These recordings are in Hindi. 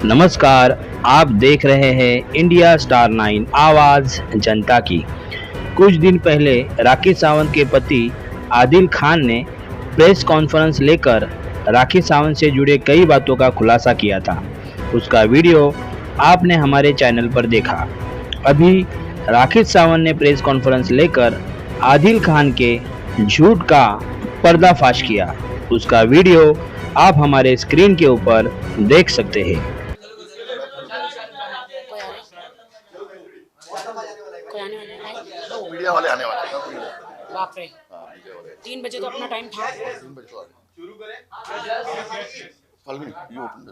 नमस्कार, आप देख रहे हैं इंडिया स्टार 9 आवाज जनता की। कुछ दिन पहले राखी सावंत के पति आदिल खान ने प्रेस कॉन्फ्रेंस लेकर राखी सावंत से जुड़े कई बातों का खुलासा किया था। उसका वीडियो आपने हमारे चैनल पर देखा। अभी राखी सावंत ने प्रेस कॉन्फ्रेंस लेकर आदिल खान के झूठ का पर्दाफाश किया। उसका वीडियो आप हमारे स्क्रीन के ऊपर देख सकते हैं। कोई आने वाला है? वो मीडिया वाले आने वाले हैं। बाप रे, हाँ, मीडिया वाले 3 बजे तो अपना टाइम था। 3 बजे तो आ गए। फाल्गुनी यू ओपन द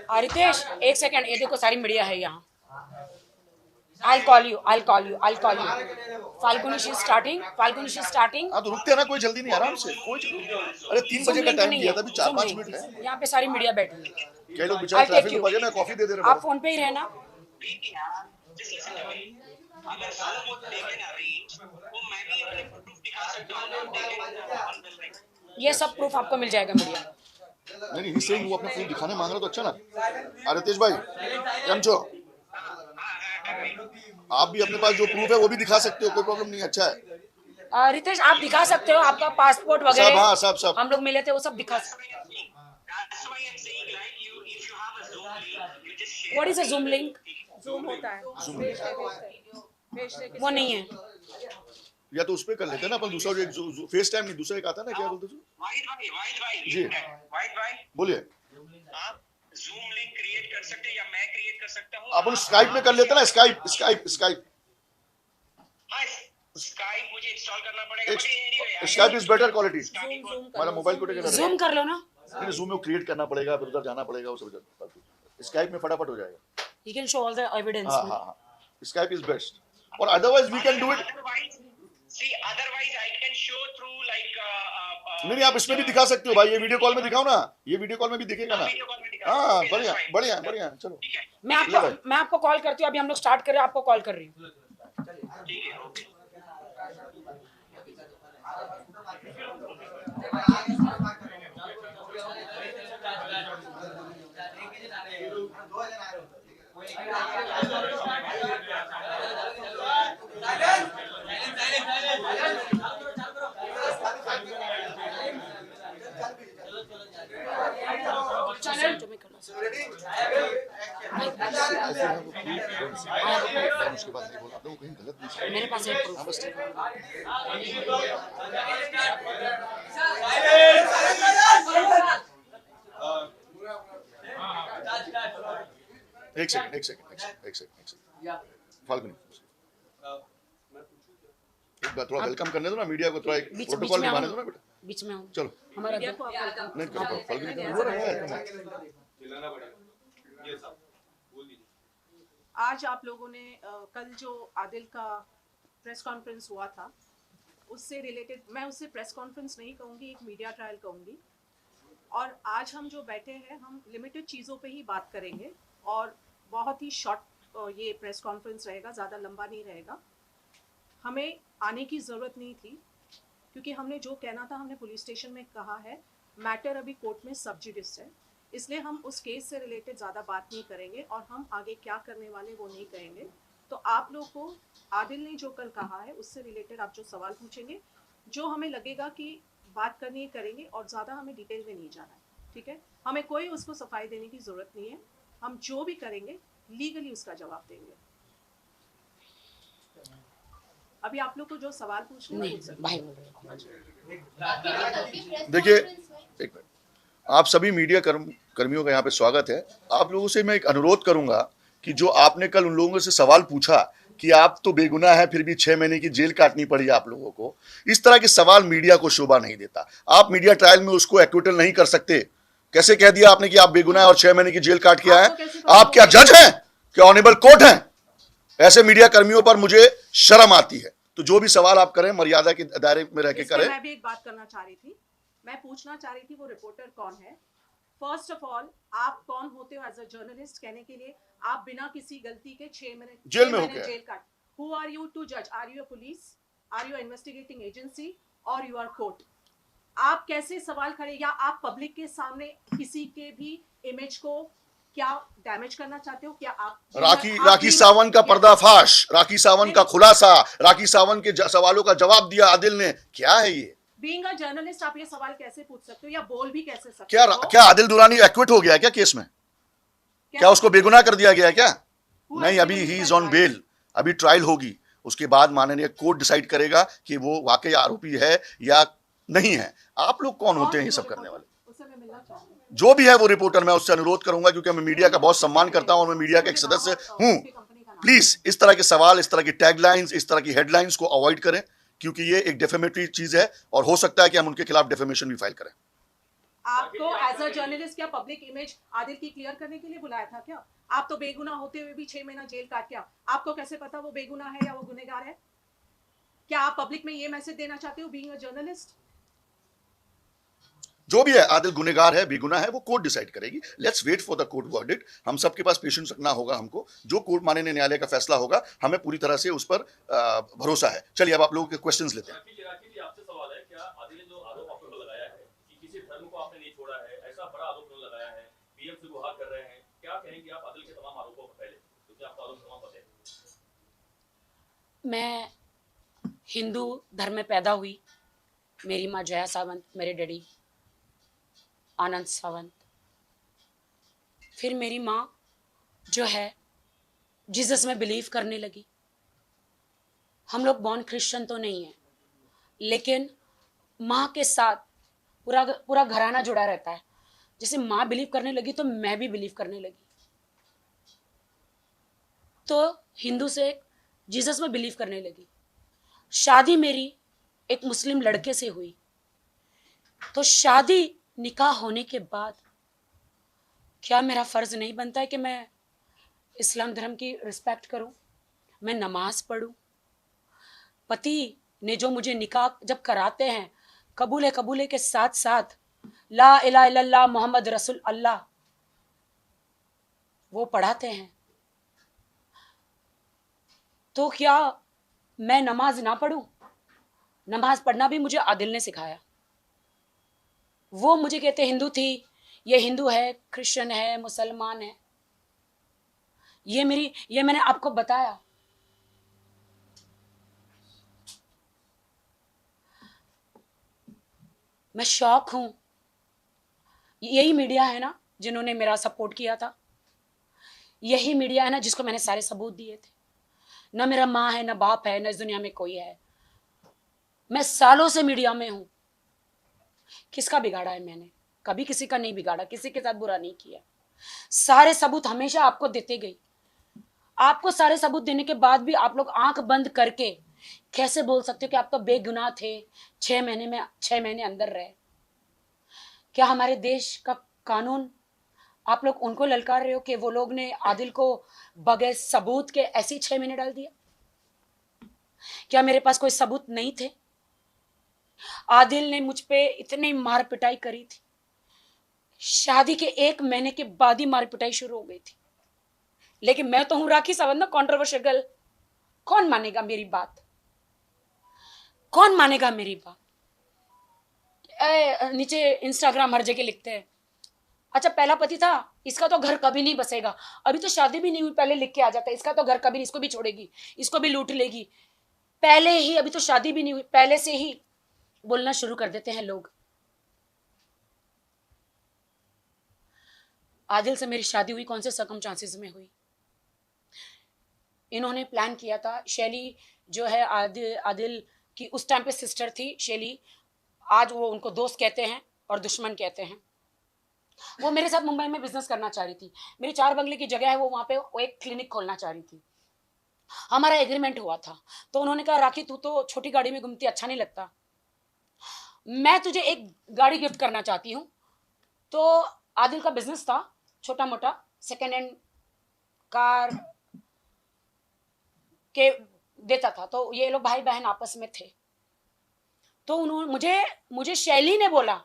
हाँ, रितेश एक सेकंड, ये देखो सारी मीडिया है यहाँ। I'll call you. Falguni, she's starting. हाँ तो रुकते हैं ना, कोई जल्दी नहीं, आराम से कोई अरे 3 बजे का टाइम दिया था, अभी 4-5 मिनट है। यहाँ पे सारी मीडिया बैठी है। कई लोग बेचारे ट्रैफिक में फंसे ना, कॉफी दे दे रहे हैं। आप फोन पे ही रहना। ये सब प्रूफ आपको मिल जाएगा मीडिया। नहीं ही सेइंग वो अपने प्रूफ दिखाने मांग रहा तो अच्छा ना। रितेश भाई केम छो, आप भी अपने पास जो प्रूफ है वो भी दिखा सकते हो, कोई प्रॉब्लम नहीं, अच्छा है। रितेश आप दिखा सकते हो, आपका पासपोर्ट वगैरह सब, हाँ सब हम लोग मिले थे वो सब दिखा सकते। What is a Zoom link? Zoom होता है, वो नहीं है। या तो उस पे कर लेते हैं ना अपन, दूसरा जो फेस टाइम नहीं, दूसरा एक आता है ना, क्या बोलते हो जी, बोलिए। आप जूम लिंक क्रिएट कर सकते हैं या मैं क्रिएट कर सकता हूँ? अपन स्काइप में कर लेते हैं ना, स्काइप। हाँ, स्काइप मुझे इंस्टॉल करना पड़ेगा। Skype is better quality. हमारा मोबाइल को टेक जूम कर लो ना। नहीं, जूम में क्रिएट करना पड़ेगा, फिर उधर जाना पड़ेगा, वो सब स्काइप में फटाफट हो जाएगा। You can show all the evidence. हाँ, स्काइप इज बेस्ट, और otherwise we can do it. Otherwise I can show through like नहीं आप इसमें भी दिखा सकते हो भाई, ये वीडियो कॉल में दिखाओ ना, ये वीडियो कॉल में भी दिखेगा ना। हाँ बढ़िया, चलो मैं आपको कॉल करती हूँ, अभी हम लोग स्टार्ट कर रहे हैं, आपको कॉल कर रही हूँ। ठीक है, ओके। उसके बाद नहीं बोला, आपने वो कहीं गलत नहीं। मेरे पास है proof। बस ठीक है। एक सेकंड फाल्गुनी, एक बार थोड़ा वेलकम करने दो ना मीडिया को, थोड़ा एक प्रोटोकॉल निभाने दो ना बेटा। बीच में हूँ। चलो हमारा नहीं करो फाल्गुनी। आज आप लोगों ने कल जो आदिल का प्रेस कॉन्फ्रेंस हुआ था उससे रिलेटेड, मैं उससे प्रेस कॉन्फ्रेंस नहीं कहूँगी, एक मीडिया ट्रायल कहूँगी। और आज हम जो बैठे हैं, हम लिमिटेड चीज़ों पे ही बात करेंगे और बहुत ही शॉर्ट ये प्रेस कॉन्फ्रेंस रहेगा, ज़्यादा लंबा नहीं रहेगा। हमें आने की ज़रूरत नहीं थी क्योंकि हमने जो कहना था हमने पुलिस स्टेशन में कहा है। मैटर अभी कोर्ट में सब जुडिस है, इसलिए हम उस केस से रिलेटेड ज़्यादा बात नहीं करेंगे और हम आगे क्या करने वाले वो नहीं कहेंगे। तो आप लोग को आदिल ने जो कल कहा है उससे रिलेटेड आप जो सवाल पूछेंगे, जो हमें लगेगा कि बात करनी है करेंगे, और ज़्यादा हमें डिटेल में नहीं जाना है, ठीक है। हमें कोई उसको सफाई देने की ज़रूरत नहीं है, हम जो भी करेंगे लीगली उसका जवाब देंगे। अभी आप लोग को जो सवाल पूछने हैं भाई देखिए, एक मिनट, आप सभी मीडिया कर्मियों का यहाँ पे स्वागत है। आप लोगों से मैं एक अनुरोध करूंगा कि जो आपने कल उन लोगों से सवाल पूछा कि आप तो बेगुनाह है फिर भी 6 महीने की जेल काटनी पड़ी आप लोगों को, इस तरह के सवाल मीडिया को शोभा नहीं देता। आप मीडिया ट्रायल में उसको एक्विटल नहीं कर सकते। कैसे कह दिया आपने कि आप बेगुनाह और 6 महीने की जेल काट के आए? आप क्या जज हैं? क्या ऑनेबल कोर्ट हैं? ऐसे मीडिया कर्मियों पर मुझे शर्म आती है। तो जो भी सवाल आप करें मर्यादा के दायरे में रह के करें। मैं भी एक बात करना चाह रही थी, मैं पूछना चाह रही थी वो रिपोर्टर कौन है फर्स्ट ऑफ ऑल आप कौन होते हो एज अ जर्नलिस्ट कहने के लिए? आप बिना किसी गलती के 6 महीने जेल में हो गए। जेल काट। हु आर यू टू जज? Are you a police? Are you investigating agency or you are court? आप कैसे सवाल खड़े, या आप पब्लिक के सामने किसी के भी इमेज को क्या डैमेज करना चाहते हो? क्या आप राखी सावंत का पर्दाफाश, राखी सावंत का खुलासा, राखी सावंत के सवालों का जवाब दिया आदिल ने, क्या है ये? बीइंग अ जर्नलिस्ट आप ये सवाल कैसे पूछ सकते हो या बोल भी कैसे सकते क्या हो? क्या आदिल दुरानी एक्विट हो गया क्या केस में? क्या उसको बेगुनाह कर दिया गया क्या? नहीं, अभी ही इज ऑन बेल, अभी ट्रायल होगी, उसके बाद माननीय कोर्ट डिसाइड करेगा कि वो वाकई आरोपी है या नहीं है। आप लोग कौन होते हैं ये सब करने वाले? उससे मैं मिलना चाहूंगी। जो भी है वो रिपोर्टर, मैं उससे अनुरोध करूंगा, क्योंकि मैं मीडिया का बहुत सम्मान करता हूं और मैं मीडिया का एक सदस्य हूं। प्लीज इस तरह के सवाल, इस तरह की टैगलाइंस, इस तरह की हेडलाइंस को अवॉइड करें, क्योंकि ये एक डेफेमेटरी चीज है और हो सकता है कि हम उनके खिलाफ डेफेमेशन भी फाइल करें। आपको एज अ जर्नलिस्ट क्या पब्लिक इमेज आदिल की क्लियर करने के लिए बुलाया था क्या? आप तो बेगुनाह होते हुए भी 6 महीना जेल काट के, आपको कैसे पता वो बेगुनाह है या वो गुनहगार है? क्या आप पब्लिक में ये मैसेज देना चाहते हो बीइंग अ जर्नलिस्ट? जो भी है, आदिल गुनहगार है, बेगुनाह है, वो कोर्ट डिसाइड करेगी। Let's wait for the court verdict. हम सबके पास पेशेंस रखना होगा हमको। जो कोर्ट माननीय न्यायालय का फैसला होगा, हमें पूरी तरह से उस पर भरोसा है। चलिए अब आप लोगों के क्वेश्चंस लेते हैं। आपसे सवाल है, क्या आदिल ने जो आरोप आप पर लगाया है कि किसी धर्म को आपने नहीं छोड़ा है, ऐसा बड़ा आरोप क्यों लगाया है? पीएम से गुहार कर रहे हैं, क्या कहेंगे आप आदिल के तमाम आरोपों पर? पहले क्योंकि आपका आरोप तमाम पता है। मैं हिंदू धर्म में पैदा हुई। मेरी माँ जया सावंत, मेरे डैडी आनंद सावंत। फिर मेरी माँ जो है जीसस में बिलीव करने लगी। हम लोग बॉर्न क्रिश्चियन तो नहीं है, लेकिन माँ के साथ पूरा घराना जुड़ा रहता है। जैसे माँ बिलीव करने लगी तो मैं भी बिलीव करने लगी। तो हिंदू से जीसस में बिलीव करने लगी। शादी मेरी एक मुस्लिम लड़के से हुई। तो शादी निकाह होने के बाद क्या मेरा फर्ज नहीं बनता है कि मैं इस्लाम धर्म की रिस्पेक्ट करूं, मैं नमाज पढ़ूं? पति ने जो मुझे निकाह जब कराते हैं, कबूले के साथ साथ ला इलाहा इल्लल्लाह मोहम्मद रसूल अल्लाह वो पढ़ाते हैं, तो क्या मैं नमाज ना पढ़ूं? नमाज पढ़ना भी मुझे आदिल ने सिखाया। वो मुझे कहते हिंदू थी, ये हिंदू है, क्रिश्चियन है, मुसलमान है। ये मैंने आपको बताया। मैं शौक हूं। यही मीडिया है ना जिन्होंने मेरा सपोर्ट किया था। यही मीडिया है ना जिसको मैंने सारे सबूत दिए थे। ना मेरा माँ है, ना बाप है, ना इस दुनिया में कोई है। मैं सालों से मीडिया में हूं। किसका बिगाड़ा है मैंने? कभी किसी का नहीं बिगाड़ा, किसी के साथ बुरा नहीं किया। सारे सबूत हमेशा आपको देते गई। आपको सारे सबूत देने के बाद भी आप लोग आंख बंद करके कैसे बोल सकते हो कि आप तो बेगुनाह थे, 6 महीने अंदर रहे? क्या हमारे देश का कानून आप लोग उनको ललकार रहे हो कि वो लोग ने आदिल को बगैर सबूत के ऐसे ही 6 महीने डाल दिया? क्या मेरे पास कोई सबूत नहीं थे? आदिल ने मुझ पे इतनी मार पिटाई करी थी। शादी के 1 महीने के बाद ही मार पिटाई शुरू हो गई थी। लेकिन मैं तो हूं राखी सावंत ना, कंट्रोवर्शियल गर्ल। कौन मानेगा मेरी बात? कौन मानेगा मेरी बात? नीचे इंस्टाग्राम हर जगह लिखते हैं, अच्छा पहला पति था, इसका तो घर कभी नहीं बसेगा। अभी तो शादी भी नहीं हुई, पहले लिख के आ जाता है, इसका तो घर कभी नहीं, इसको भी छोड़ेगी, इसको भी लूट लेगी। पहले ही, अभी तो शादी भी नहीं हुई, पहले से ही बोलना शुरू कर देते हैं लोग। आदिल से मेरी शादी हुई कौन से सर्कमस्टांसेस में हुई? इन्होंने प्लान किया था। शैली जो है आदिल की उस टाइम पे सिस्टर थी, शैली। आज वो उनको दोस्त कहते हैं और दुश्मन कहते हैं। वो मेरे साथ मुंबई में बिजनेस करना चाह रही थी। मेरी 4 बंगले की जगह है, वो वहां पे वो एक क्लिनिक खोलना चाह रही थी। हमारा एग्रीमेंट हुआ था। तो उन्होंने कहा राखी तू तो छोटी गाड़ी में घूमती, अच्छा नहीं लगता, मैं तुझे एक गाड़ी गिफ्ट करना चाहती हूँ। तो आदिल का बिजनेस था छोटा मोटा, सेकेंड हैंड कार के देता था। तो ये लोग भाई बहन आपस में थे। तो उन्होंने मुझे शैली ने बोला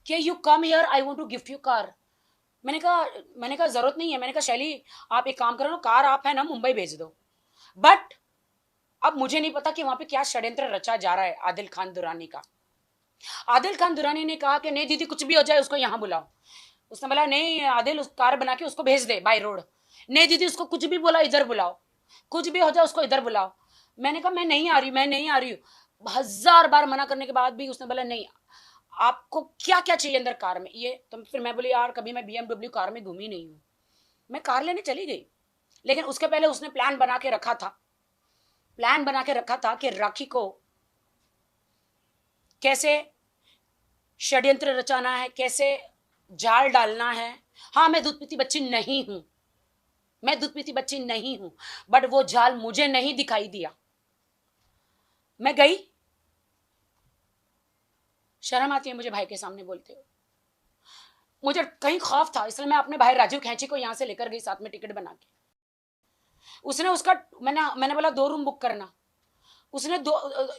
कि you come here, I want to gift you car. मैंने कहा जरूरत नहीं है। मैंने कहा शैली आप एक काम करो ना, कार आप है ना मुंबई भेज दो। बट अब मुझे नहीं पता कि वहां पे क्या षड्यंत्र रचा जा रहा है आदिल खान दुरानी का। आदिल खान दुरानी ने कहा कि नहीं दीदी कुछ भी हो जाए उसको यहाँ बुलाओ। उसने बोला नहीं आदिल, उस कार बना के उसको भेज दे बाय रोड। नहीं दीदी उसको कुछ भी बोला इधर बुलाओ, कुछ भी हो जाए उसको इधर बुलाओ। मैंने कहा मैं नहीं आ रही, मैं नहीं आ रही हूँ। 1000 बार मना करने के बाद भी उसने बोला नहीं, आपको क्या क्या चाहिए अंदर कार में ये। तो फिर मैं बोली यार कभी मैं BMW कार में घूमी नहीं हूँ। मैं कार लेने चली गई, लेकिन उसके पहले उसने प्लान बना के रखा था कि राखी को कैसे षड्यंत्र रचाना है, कैसे जाल डालना है। हाँ मैं दूध पीती बच्ची नहीं हूं, बट वो जाल मुझे नहीं दिखाई दिया। मैं गई, शर्म आती है मुझे भाई के सामने बोलते हो। मुझे कहीं खौफ था, इसलिए मैं अपने भाई राजीव खैंची को यहां से लेकर गई साथ में टिकट बना के। उसने उसका मैंने बोला 2 रूम बुक करना। उसने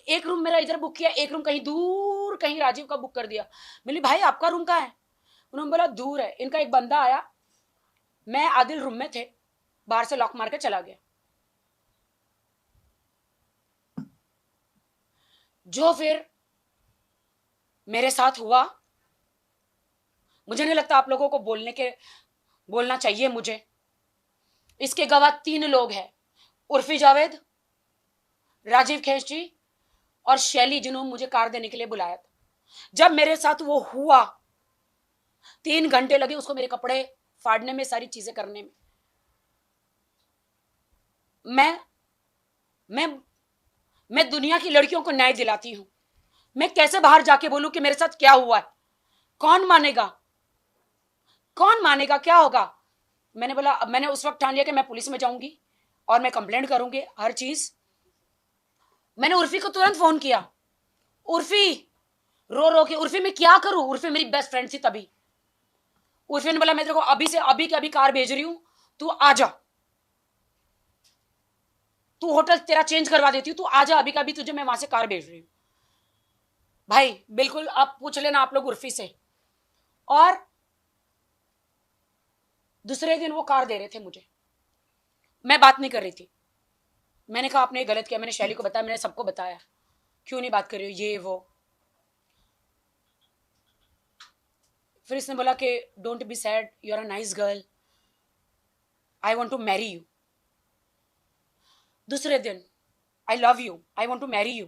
एक रूम मेरा इधर बुक किया, एक रूम कहीं दूर कहीं राजीव का बुक कर दिया। बोली भाई आपका रूम कहाँ है? उन्होंने बोला दूर है। इनका एक बंदा आया, मैं आदिल रूम में थे, बाहर से लॉक मार के चला गया। जो फिर मेरे साथ हुआ, मुझे नहीं लगता आप लोगों को बोलना चाहिए मुझे। इसके गवाह 3 लोग हैं, उर्फी जावेद, राजीव खैंची और शैली, जिन्होंने मुझे कार देने के लिए बुलाया था। जब मेरे साथ वो हुआ 3 घंटे लगे उसको मेरे कपड़े फाड़ने में, सारी चीजें करने में। मैं दुनिया की लड़कियों को न्याय दिलाती हूं। मैं कैसे बाहर जाके बोलूं कि मेरे साथ क्या हुआ है? कौन मानेगा? क्या होगा? मैंने बोला, मैंने उस वक्त ठान लिया कि मैं पुलिस में जाऊंगी और मैं कंप्लेंट करूंगी हर चीज। मैंने उर्फी को तुरंत फोन किया। उर्फी रो रो के, उर्फी मैं क्या करूं? उर्फी मेरी बेस्ट फ्रेंड थी तभी। उर्फी ने बोला मैं तेरे को अभी से अभी के अभी कार भेज रही हूं, तू आ जा, तू होटल तेरा चेंज करवा देती हूँ, तू आ जा अभी का अभी, तुझे मैं वहां से कार भेज रही हूं। भाई बिल्कुल आप पूछ लेना आप लोग उर्फी से। और दूसरे दिन वो कार दे रहे थे मुझे, मैं बात नहीं कर रही थी। मैंने कहा आपने गलत किया। मैंने शैली को बताया, मैंने सबको बताया, क्यों नहीं बात कर रही हो ये वो। फिर इसने बोला कि don't be sad, you are a nice girl, I want to marry you. दूसरे दिन I love you, I want to marry you,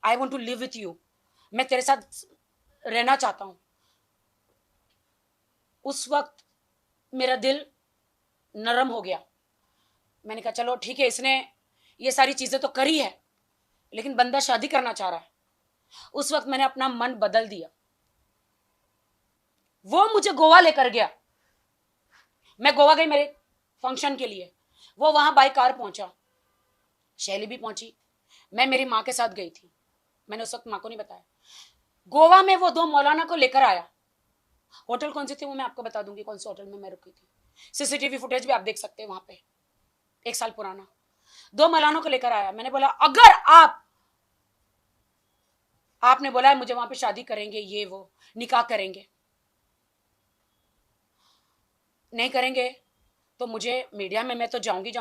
I want to live with you, मैं तेरे साथ रहना चाहता हूं। उस वक्त मेरा दिल नरम हो गया। मैंने कहा चलो ठीक है, इसने ये सारी चीजें तो करी है, लेकिन बंदा शादी करना चाह रहा है। उस वक्त मैंने अपना मन बदल दिया। वो मुझे गोवा लेकर गया। मैं गोवा गई मेरे फंक्शन के लिए, वो वहां बाय कार पहुंचा, शैली भी पहुंची, मैं मेरी माँ के साथ गई थी। मैंने उस वक्त माँ को नहीं बताया। गोवा में वो 2 मौलाना को लेकर आया। होटल कौन से थे वो मैं आपको बता दूंगी, कौन से होटल में मैं रुकी थी। CCTV फुटेज भी आप देख सकते हैं वहां पे, 1 साल पुराना। 2 मौलानों को लेकर आया। मैंने बोला अगर आपने बोला है मुझे वहां पे शादी करेंगे, ये वो निकाह करेंगे, नहीं करेंगे तो मुझे मीडिया में मैं तो जाऊंगी,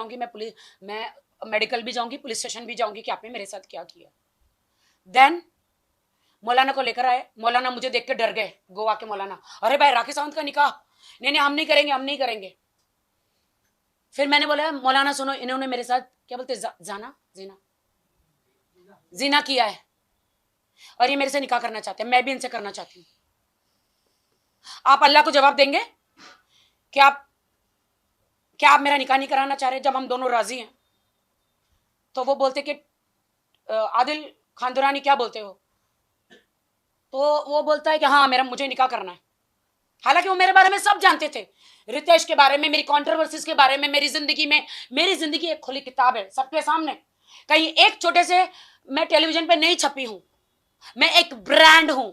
मैं मेडिकल भी जाऊंगी, पुलिस स्टेशन भी जाऊंगी कि आपने मेरे साथ क्या किया। देन मौलाना को लेकर आए। मौलाना मुझे देख के डर गए, गोवा के मौलाना। अरे भाई राखी सावंत का निकाह, नहीं हम नहीं करेंगे। फिर मैंने बोला मौलाना सुनो, इन्होंने मेरे साथ क्या बोलते जीना किया है और ये मेरे से निकाह करना चाहते हैं, मैं भी इनसे करना चाहती हूँ। आप अल्लाह को जवाब देंगे कि क्या आप मेरा निकाह नहीं कराना चाह रहे जब हम दोनों राजी हैं? तो वो बोलते कि आदिल खान दुरानी क्या बोलते हो? तो वो बोलता है कि हाँ मुझे निकाह करना है। हालांकि वो मेरे बारे में सब जानते थे, रितेश के बारे में, मेरी कंट्रोवर्सीज के बारे में, मेरी जिंदगी एक खुली किताब है सबके सामने। कहीं एक छोटे से मैं टेलीविजन पे नहीं छपी हूं, मैं एक ब्रांड हूं।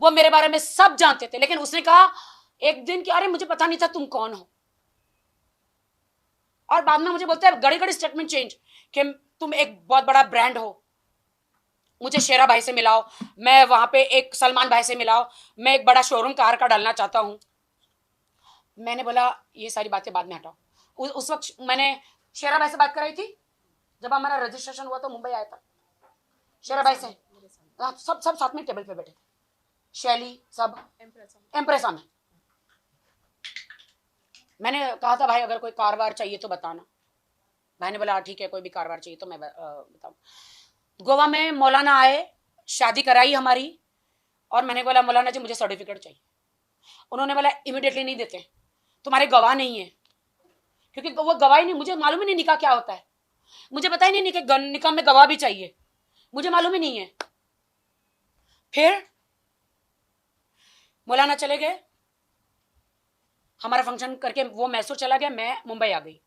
वो मेरे बारे में सब जानते थे, लेकिन उसने कहा एक दिन कि अरे मुझे पता नहीं था तुम कौन हो। और बाद में मुझे बोलते हैं घड़ी स्टेटमेंट चेंज कि तुम एक बहुत बड़ा ब्रांड हो, मुझे शेरा भाई से मिलाओ, मैं वहां पे एक सलमान भाई से मिलाओ, मैं एक बड़ा शोरूम कार का डालना चाहता हूं। मैंने बोला ये सारी बातें बाद में हटाओ। उस वक्त मैंने शेरा भाई से बात कराई थी, जब हमारा रजिस्ट्रेशन हुआ तो मुंबई आया था शेरा भाई से। सब सब साथ में टेबल पे बैठे थे, शैली सब, एम्प्रेसा में। मैंने कहा था भाई अगर कोई कारवार चाहिए तो बताना। भाई ने बोला ठीक है, कोई भी कारवार चाहिए तो मैं बताऊँ। गोवा में मौलाना आए, शादी कराई हमारी, और मैंने बोला मौलाना जी मुझे सर्टिफिकेट चाहिए। उन्होंने बोला इमीडिएटली नहीं देते, तुम्हारे गवाह नहीं है। क्योंकि वो गवाह ही नहीं, मुझे मालूम ही नहीं निकाह क्या होता है, मुझे पता ही नहीं कि निकाह में गवाह भी चाहिए, मुझे मालूम ही नहीं है। फिर मौलाना चले गए, हमारा फंक्शन करके वो मैसूर चला गया, मैं मुंबई आ गई।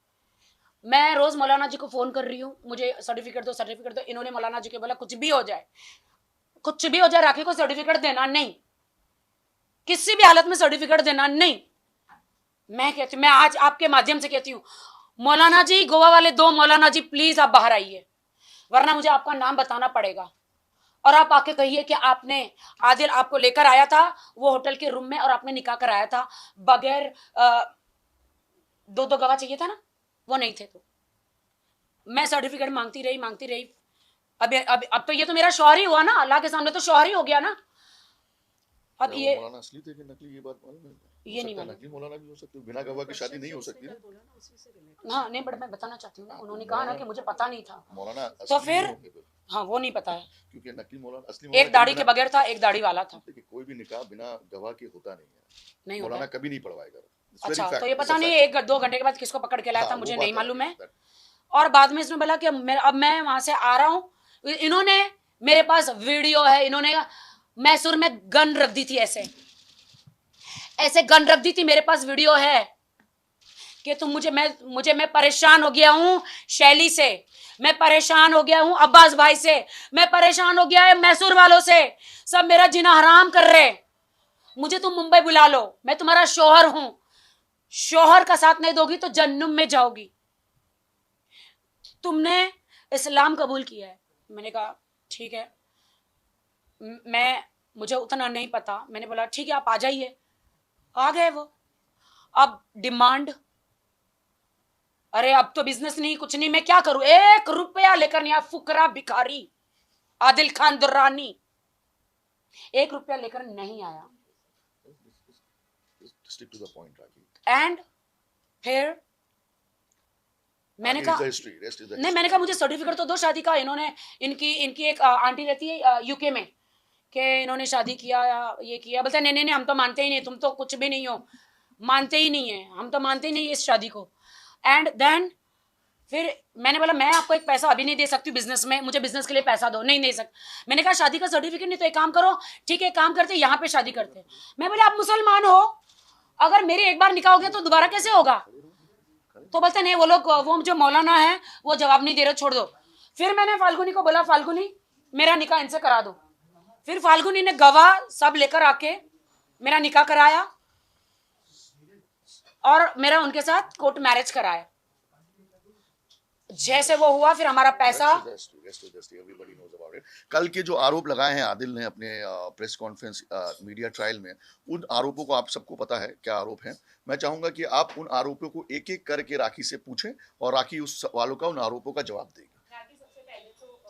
मैं रोज मौलाना जी को फोन कर रही हूँ, मुझे सर्टिफिकेट दो सर्टिफिकेट दो। इन्होंने मौलाना जी को बोला कुछ भी हो जाए, कुछ भी हो जाए, राखी को सर्टिफिकेट देना नहीं, किसी भी हालत में सर्टिफिकेट देना नहीं। मैं कहती हूँ, मैं आज आपके माध्यम से कहती हूँ मौलाना जी, गोवा वाले दो मौलाना जी प्लीज आप बाहर आइए, वरना मुझे आपका नाम बताना पड़ेगा। और आप आके कहिए कि आपने, आदिल आपको लेकर आया था वो होटल के रूम में और आपने निकाह कराया था बगैर दो गवाह चाहिए था ना, वो नहीं थे। तो मैं सर्टिफिकेट मांगती रही। अब तो ये तो मेरा शौहर ही हुआ ना, अल्लाह के सामने तो शौहर ही हो गया ना। अब ये मौलाना असली थे कि नकली, ये बात मालूम है? ये नहीं मालूम। नकली मौलाना भी हो सकते, बिना गवाह की शादी नहीं हो सकती ना। हाँ नहीं, बट मैं बताना चाहती हूँ ना, उन्होंने कहा ना कि मुझे पता नहीं था, मौलाना तो फिर हाँ वो नहीं पता है, क्योंकि नकली मौलाना, असली एक दाढ़ी के बगैर था, एक दाढ़ी वाला था। देखिए कोई भी निकाह बिना गवाह के होता नहीं है, नहीं होता मौलाना है। कभी नहीं पढ़वाएगा। अच्छा, तो ये पता नहीं एक दो घंटे के बाद किसको पकड़ के लाया था, मुझे नहीं मालूम है। और बाद में इसने बोला कि अब मैं वहां से आ रहा हूँ, इन्होंने मेरे पास वीडियो है, इन्होंने मैसूर में गन रख दी थी, ऐसे गन रख दी थी, मेरे पास वीडियो है कि तुम मैं परेशान हो गया हूं शैली से, मैं परेशान हो गया हूं अब्बास भाई से, मैं परेशान हो गया है मैसूर वालों से, सब मेरा जीना हराम कर रहे, मुझे तुम मुंबई बुला लो, मैं तुम्हारा शौहर हूं, शौहर का साथ नहीं दोगी तो जन्नम में जाओगी, तुमने इस्लाम कबूल किया है। मैंने कहा ठीक है, मुझे उतना नहीं पता। मैंने बोला ठीक है आप आ जाइए, आ गए वो। अब डिमांड, अरे अब तो बिजनेस नहीं कुछ नहीं, मैं क्या करूं, 1 रुपया लेकर नहीं आया, फुकरा भिखारी आदिल खान दुर्रानी 1 रुपया लेकर नहीं आया। Stick to the point, Rakhi. And फिर मैंने कहा नहीं, मैंने कहा मुझे सर्टिफिकेट तो दो शादी का। इनकी एक आंटी रहती है यूके में, कि इन्होंने शादी किया या ये किया। बोलते नहीं हम तो मानते ही नहीं, तुम तो कुछ भी नहीं हो, मानते ही नहीं है, हम तो मानते ही नहीं इस शादी को। एंड देन फिर मैंने बोला मैं आपको एक पैसा अभी नहीं दे सकती बिजनेस में, मुझे बिजनेस के लिए पैसा दो। नहीं दे सकती। मैंने कहा शादी का सर्टिफिकेट नहीं तो एक काम करो, ठीक है काम करते यहाँ पे शादी करते। मैं बोले आप मुसलमान हो, अगर मेरी एक बार निकाह हो गया तो दोबारा कैसे होगा? तो बोलते नहीं, वो जो मौलाना है वो जवाब नहीं दे रहे, छोड़ दो। फिर मैंने फाल्गुनी को बोला फाल्गुनी मेरा निकाह इनसे करा दो। फिर फाल्गुनी ने गवाह सब लेकर आके मेरा निकाह कराया और मेरा उनके साथ कोर्ट मैरिज कराया। जैसे वो हुआ फिर हमारा पैसा। कल के जो आरोप लगाए हैं आदिल ने अपने प्रेस कॉन्फ्रेंस मीडिया ट्रायल में, उन आरोपों को आप सबको पता है क्या आरोप हैं। मैं चाहूंगा कि आप उन आरोपों को एक एक करके राखी से पूछें और राखी उस सवालों का, उन आरोपों का जवाब देगी। राखी, सबसे पहले तो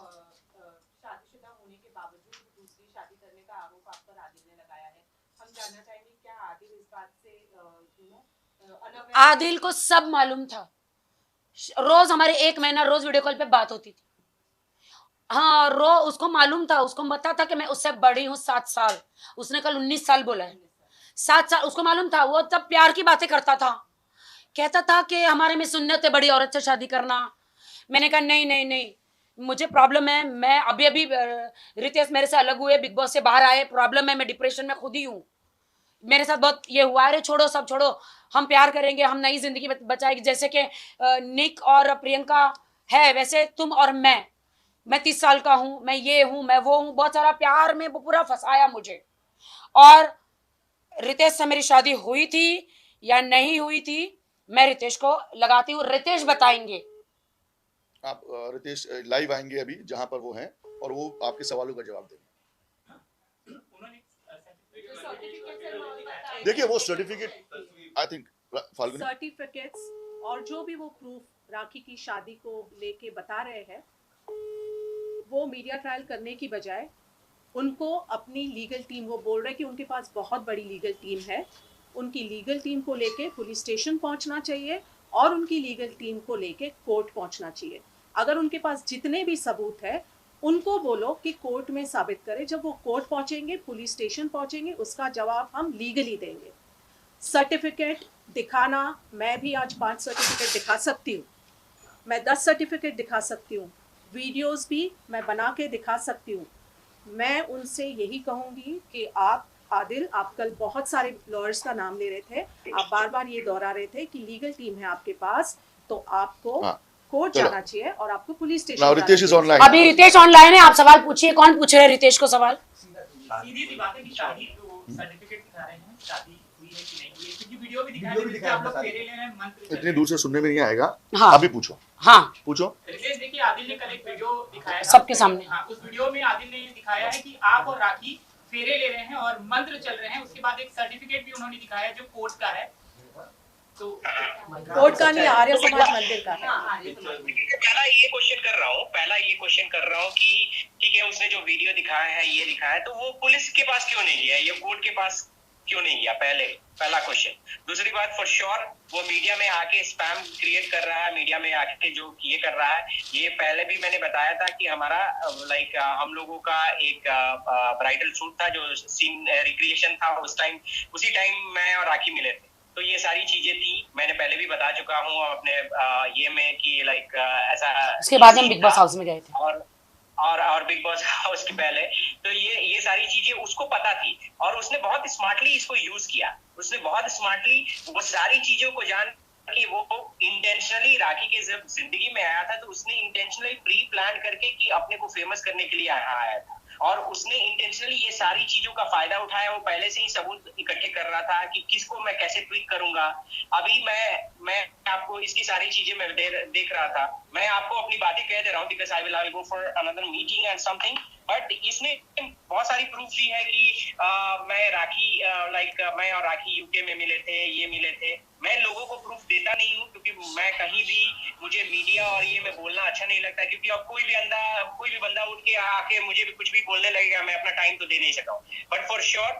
शादीशुदा होने के बावजूद दूसरी शादी करने का आरोप आप पर आदिल ने लगाया है। हम जानना चाहेंगे क्या आदिल इस बात से आदिल को सब मालूम था, रोज हमारे 1 महीना रोज वीडियो कॉल पे बात होती थी। हाँ उसको मालूम था, उसको पता था कि मैं उससे बड़ी हूँ 7 साल। उसने कल 19 साल बोला है, 7 साल उसको मालूम था। वो तब प्यार की बातें करता था, कहता था कि हमारे में सुन्नत है बड़ी औरत से शादी करना। मैंने कहा नहीं मुझे प्रॉब्लम है, मैं अभी रितेश मेरे से अलग हुए, बिग बॉस से बाहर आए, प्रॉब्लम है, मैं डिप्रेशन में खुद ही हूँ, मेरे साथ बहुत ये हुआ। अरे छोड़ो सब छोड़ो, हम प्यार करेंगे, हम नई जिंदगी बचाएंगे। जैसे कि निक और प्रियंका है वैसे तुम और मैं 30 साल का हूं, मैं ये हूं, मैं वो हूं। बहुत सारा प्यार में वो पूरा फंसाया मुझे। और रितेश से मेरी शादी हुई थी या नहीं हुई थी, मैं रितेश को लगाती हूँ, रितेश बताएंगे। आप रितेश लाइव आएंगे अभी जहां पर वो हैं और वो आपके सवालों का जवाब देंगे। देखिए वो certificate I think Falguni, certificates और जो भी वो प्रूफ राखी की शादी को लेके बता रहे हैं, वो मीडिया ट्रायल करने की बजाय उनको अपनी लीगल टीम, वो बोल रहे हैं कि उनके पास बहुत बड़ी लीगल टीम है, उनकी लीगल टीम को लेके पुलिस स्टेशन पहुंचना चाहिए और उनकी लीगल टीम को लेके कोर्ट पहुंचना चाहिए। अगर उनके पास जितने भी सबूत है उनको बोलो कि कोर्ट में साबित करें। जब वो कोर्ट पहुंचेंगे, पुलिस स्टेशन पहुंचेंगे, उसका जवाब हम लीगली देंगे। सर्टिफिकेट दिखाना, मैं भी आज 5 सर्टिफिकेट दिखा सकती हूँ, मैं 10 सर्टिफिकेट दिखा सकती हूँ, वीडियोस भी मैं बना के दिखा सकती हूँ। मैं उनसे यही कहूँगी कि आप आदिल, आप कल बहुत सारे लॉयर्स का नाम ले रहे थे, आप बार बार ये दोहरा रहे थे कि लीगल टीम है आपके पास, तो आपको कोर्ट जाना चाहिए और आपको police station Ritesh is online. अभी रितेश ऑनलाइन है, आप सवाल पूछिए। कौन पूछ रहे हैं रितेश को सवाल? सीधी सी बात है कि शादी जो सर्टिफिकेट दिखा रहे हैं, शादी हुई है कि नहीं हुई है, क्योंकि वीडियो भी दिखा रहे हैं जिसमें आप लोग फेरे ले रहे हैं, मंत्र इतनी दूर से सुनने में नहीं आएगा। हाँ। अभी पूछो। हाँ, पूछो। रितेश, देखिए आदिल ने कल एक वीडियो दिखाया था सबके सामने। हाँ, उस वीडियो में आदिल ने दिखाया है कि आप और राखी फेरे ले रहे हैं और मंत्र चल रहे हैं। उसके बाद एक सर्टिफिकेट भी उन्होंने दिखाया जो कोर्ट का है, तो कोर्ट का नहीं, आर्य समाज मंदिर का है। पहला ये क्वेश्चन कर रहा हूँ कि ठीक है, उसने जो वीडियो दिखाया है, ये दिखाया है, तो वो पुलिस के पास क्यों नहीं गया, ये कोर्ट के पास क्यों नहीं गया? पहला क्वेश्चन। दूसरी बात, फॉर श्योर वो मीडिया में आके स्पैम क्रिएट कर रहा है, मीडिया में आके जो ये कर रहा है, ये पहले भी मैंने बताया था कि हमारा लाइक हम लोगों का एक ब्राइडल शूट था, जो सीन रिक्रिएशन था, उसी टाइम मैं और राखी मिले थे। तो ये सारी चीजें थी, मैंने पहले भी बता चुका हूँ अपने ये में कि लाइक ऐसा। उसके बाद हम बिग बॉस हाउस में गए थे और बिग बॉस हाउस के पहले, तो ये सारी चीजें उसको पता थी और उसने बहुत स्मार्टली इसको यूज किया। उसने बहुत स्मार्टली वो सारी चीजों को जान कि वो इंटेंशनली राखी के जब जिंदगी में आया था, तो उसने इंटेंशनली प्री प्लान करके कि अपने को फेमस करने के लिए आया था और उसने इंटेंशनली ये सारी चीजों का फायदा उठाया। वो पहले से ही सबूत इकट्ठे कर रहा था कि किसको मैं कैसे ट्वीट करूंगा। अभी मैं आपको इसकी सारी चीजें मैं देख रहा था, मैं आपको अपनी बातें कह दे रहा हूँ because I will go for another meeting and something, but इसने बहुत सारी प्रूफ दी है कि मैं और राखी यूके में मिले थे, ये मिले थे। मैं लोगों को प्रूफ देता नहीं हूँ क्योंकि मैं कहीं भी, मुझे मीडिया और ये में बोलना अच्छा नहीं लगता, क्योंकि अब कोई भी बंदा उठ के आके मुझे भी कुछ भी बोलने लगेगा, मैं अपना टाइम तो दे नहीं सका हूँ। But for sure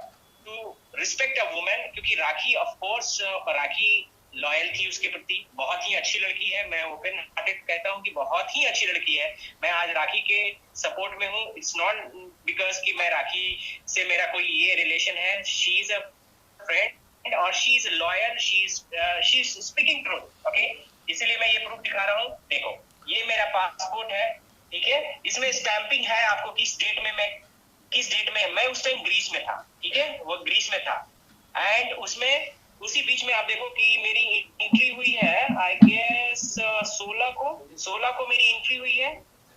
to respect a women, क्योंकि Rakhi of course Rakhi loyal थी उसके प्रति, बहुत ही अच्छी लड़की है। मैं ओपन हार्टेड कहता हूँ कि बहुत ही अच्छी लड़की है। मैं आज राखी के सपोर्ट में हूँ। इट्स नॉट बिकॉज कि मैं राखी से मेरा कोई ये रिलेशन है। शी इज अ फ्रेंड और she is loyal, she is speaking truth, okay. इसलिए मैं ये प्रूफ दिखा रहा हूँ। देखो, ये मेरा पासपोर्ट है, ठीक है, इसमें स्टैंपिंग है आपको किस डेट में मैं उस टाइम ग्रीस में था, ठीक है, वो ग्रीस में था। एंड उसमें उसी बीच में आप देखो कि मेरी एंट्री हुई है, आई गेस 16 को मेरी एंट्री हुई है,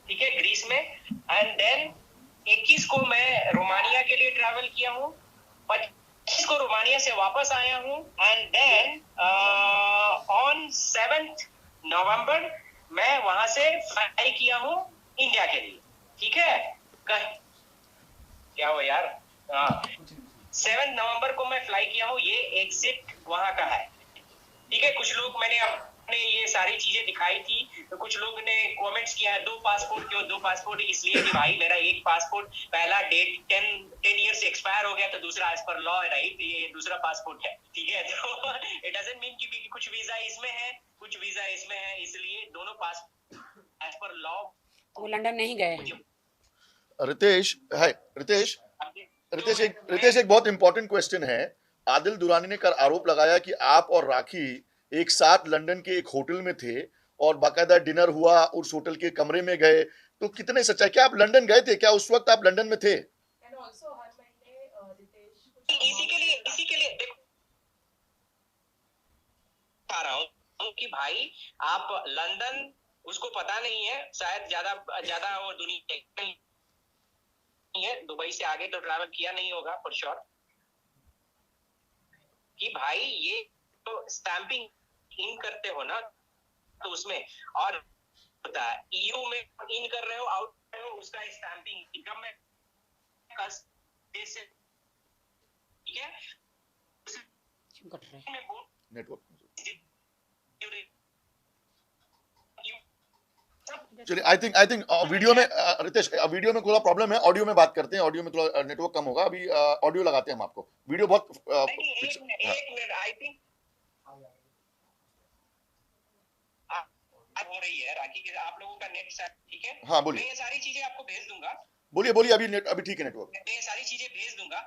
ठीक है, ग्रीस में। एंड देन 21 को मैं रोमानिया के लिए ट्रैवल किया हूँ, 25 को रोमानिया से वापस आया हूँ। एंड देन ऑन 7 नवंबर मैं वहां से फ्लाई किया हूँ इंडिया के लिए, ठीक है। क्या हो यार, 7 नवंबर को मैं फ्लाई किया हूँ, ये एग्जिट वहां का है, ठीक है। कुछ लोग, मैंने अपने ये सारी चीजें दिखाई थी, तो कुछ लोग ने कमेंट्स किया है 2 पासपोर्ट क्यों, 2 पासपोर्ट इसलिए कि भाई मेरा एक पासपोर्ट पहला डेट 10 ईयर से एक्सपायर हो गया, तो दूसरा एज पर लॉ राइट, ये दूसरा पासपोर्ट है, ठीक है। तो इट डजंट मीन कि कुछ वीजा इसमें है, कुछ वीजा इसमें है, इसलिए दोनों पासपोर्ट एज पर लॉ। वो लंदन नहीं गए हैं। रितेश एक बहुत इंपॉर्टेंट क्वेश्चन है। आदिल दुरानी ने कर आरोप लगाया कि आप और राखी एक साथ लंदन के एक होटल में थे और बाकायदा डिनर हुआ, उस होटल के कमरे में गए, तो कितने सच्चाई? क्या आप लंदन गए थे? क्या उस वक्त आप लंदन में थे? इसी के लिए देखो आ रहा हूँ कि भाई आप लंदन, उसको पता नहीं है शायद, ज्यादा वो दुनिया है, दुबई से आगे तो ट्रैवल किया नहीं होगा फॉर श्योर, कि भाई ये तो स्टैंपिंग इन करते हो ना, तो उसमें और होता है ईयू में इन कर रहे हो, आउट कर रहे हो, उसका स्टैंपिंग इनकम में देश से, ठीक है। नेटवर्क चलिए, आई थिंक वीडियो में रितेश, वीडियो में थोड़ा प्रॉब्लम है, ऑडियो में बात करते हैं, ऑडियो में थोड़ा नेटवर्क कम होगा, अभी ऑडियो लगाते हैं हम आपको, वीडियो बहुत एक मिनट आई थिंक हो रही है राखी के, आप लोगों का नेट सेट ठीक है? हाँ बोलिए, मैं ये सारी चीजें आपको भेज दूंगा, बोलिए अभी ठीक है नेटवर्क, मैं ये सारी चीजें भेज दूंगा।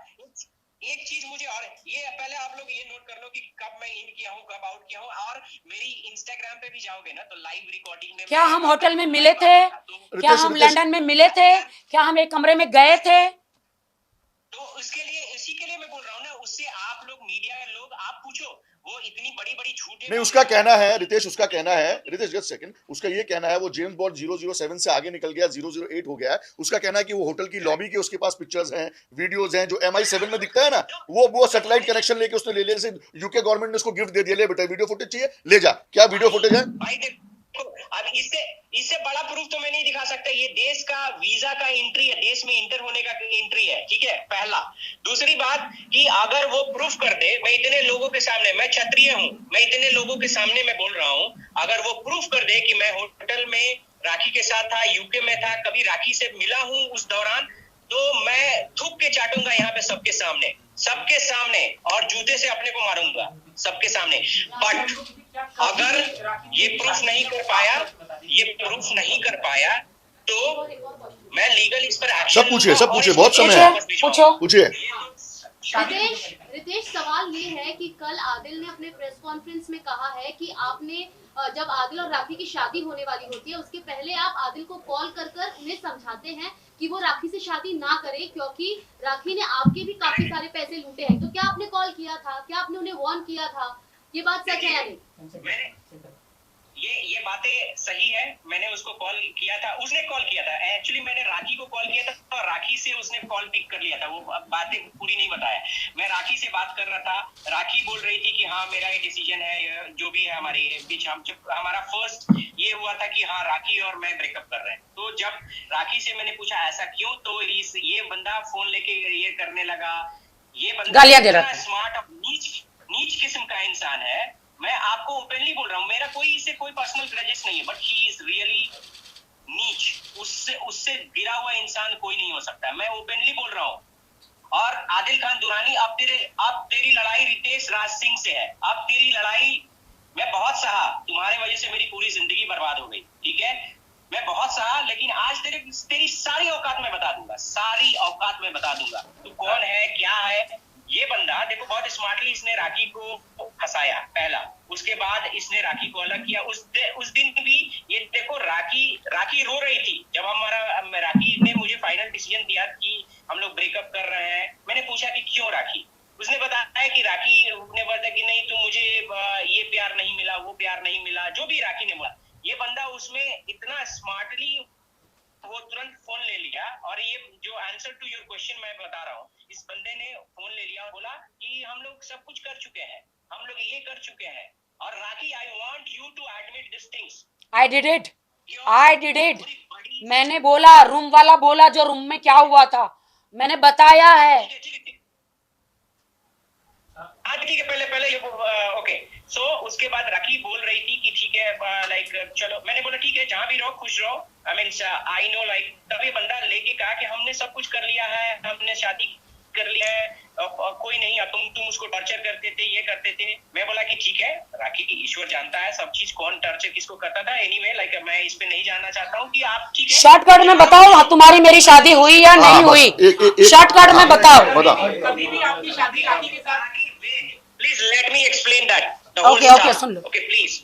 एक चीज मुझे और, ये पहले आप लोग ये नोट कर लो कि कब मैं इन किया हूँ, कब आउट किया हूँ, और मेरी इंस्टाग्राम पे भी जाओगे ना तो लाइव रिकॉर्डिंग में क्या हम होटल में मिले थे? क्या हम लंदन में मिले थे? क्या हम एक कमरे में गए थे? तो उसके लिए, इसी के लिए मैं बोल रहा हूँ ना, उससे आप लोग मीडिया के लोग आप पूछो, वो इतनी बड़ी बड़ी झूठे नहीं, उसका कहना है रितेश, जस्ट सेकंड, उसका ये कहना है वो जेम्स बॉन्ड 007 से आगे निकल गया, 008 हो गया है। उसका कहना है कि वो होटल की लॉबी के उसके पास पिक्चर्स हैं, वीडियोस हैं, जो MI7 में दिखता है ना, वो सैटेलाइट कनेक्शन लेके उसने ले लिया, जैसे यूके गवर्नमेंट ने उसको गिफ्ट दे दिया, ले बेटा वीडियो फुटेज चाहिए ले जा, क्या वीडियो फुटेज है भाई? देखो, अब इससे बड़ा प्रूफ तो मैं नहीं दिखा सकता, ये देश का वीजा का एंट्री है, देश में इंटर होने का एंट्री है, ठीक है, पहला। दूसरी बात कि अगर वो प्रूफ कर दे, मैं इतने लोगों के सामने, मैं क्षत्रिय हूं, मैं इतने लोगों के सामने मैं बोल रहा हूं, अगर वो प्रूफ कर दे कि मैं होटल में राखी के साथ था, यूके में था, कभी राखी से मिला हूं उस दौरान, तो मैं थूक के चाटूंगा यहाँ पे सबके सामने, और जूते से अपने को मारूंगा सबके सामने। बट अगर ये प्रूफ नहीं कर पाया तो मैं लीगल इस पर एक्शन, सब पूछिए, बहुत समय है, पूछिए। रितेश, सवाल ये है कि कल आदिल ने अपने प्रेस कॉन्फ्रेंस में कहा है कि आपने, जब आदिल और राखी की शादी होने वाली होती है उसके पहले आप आदिल को कॉल कर उन्हें समझाते हैं कि वो राखी से शादी ना करे, क्योंकि राखी ने आपके भी काफी सारे पैसे लूटे हैं। तो क्या आपने कॉल किया था? क्या आपने उन्हें वार्न किया था? ये बात सच है या नहीं? ये बातें सही है, मैंने उसको कॉल किया था, उसने कॉल किया था, एक्चुअली मैंने राखी को कॉल किया था और राखी से उसने कॉल पिक कर लिया था, वो बातें पूरी नहीं बताया। मैं राखी से बात कर रहा था, राखी बोल रही थी कि हाँ मेरा ये डिसीजन है, जो भी है हमारे बीच, हम जब हमारा फर्स्ट ये हुआ था कि हाँ राखी और मैं ब्रेकअप कर रहे हैं, तो जब राखी से मैंने पूछा ऐसा क्यों, तो ये बंदा फोन लेके ये करने लगा, ये बंदा गालियां दे रहा था, स्मार्ट और नीच किस्म का इंसान है। मैं आपको ओपनली बोल रहा हूँ, मेरा इससे कोई पर्सनल ग्रजेस नहीं है, बट ही इज रियली नीच, उससे गिरा हुआ इंसान कोई नहीं हो सकता, मैं ओपनली बोल रहा हूँ। और आदिल खान दुरानी, अब तेरी लड़ाई रितेश राज सिंह से है, अब तेरी लड़ाई मैं बहुत सहा, तुम्हारे वजह से मेरी पूरी जिंदगी बर्बाद हो गई, ठीक है, मैं बहुत सहा, लेकिन आज तेरी सारी औकात में बता दूंगा, तू कौन है, क्या है। ये बंदा देखो बहुत स्मार्टली इसने राखी को फंसाया, पहला, उसके बाद इसने राखी को अलग किया। उस दिन भी ये देखो, राखी रो रही थी जब राखी ने मुझे फाइनल डिसीजन दिया कि हम लोग ब्रेकअप कर रहे हैं। मैंने पूछा कि क्यों राखी, उसने बताया कि राखी ने बताया कि नहीं, तो मुझे ये प्यार नहीं मिला, वो प्यार नहीं मिला, जो भी राखी ने बोला। ये बंदा उसमें इतना स्मार्टली वो तुरंत फोन ले लिया, और ये जो आंसर टू योर क्वेश्चन मैं बता रहा हूँ, इस बंदे ने फोन ले लिया और बोला कि हम लोग सब कुछ कर चुके हैं, हम लोग ये कर चुके हैं, और Rakhi I want you to admit this things. I did it. मैंने बोला, रूम वाला बोला जो रूम में क्या हुआ था, मैंने बताया है। ठीक है, पहले ओके। सो उसके बाद राखी बोल रही थी कि ठीक है, लाइक चलो, मैंने बोला ठीक है, जहां भी रहो खुश रहो, I mean I know, like तभी बंदा लेके कहा कि हमने सब कुछ कर लिया है, हमने शादी कर लिया है, कोई नहीं, तुम उसको टॉर्चर करते थे, ये करते थे। मैं बोला कि ठीक है राखी, ईश्वर जानता है सब चीज, कौन टॉर्चर किसको करता था। एनीवे लाइक मैं इस पे नहीं जानना चाहता हूँ कि आप, ठीक है, शॉर्टकट में बताओ, तुम्हारी मेरी शादी हुई या नहीं हुई, शॉर्टकट में बताओ। कभी भी आपकी शादी राखी के साथ, please let me explain that. Okay soon low, okay please.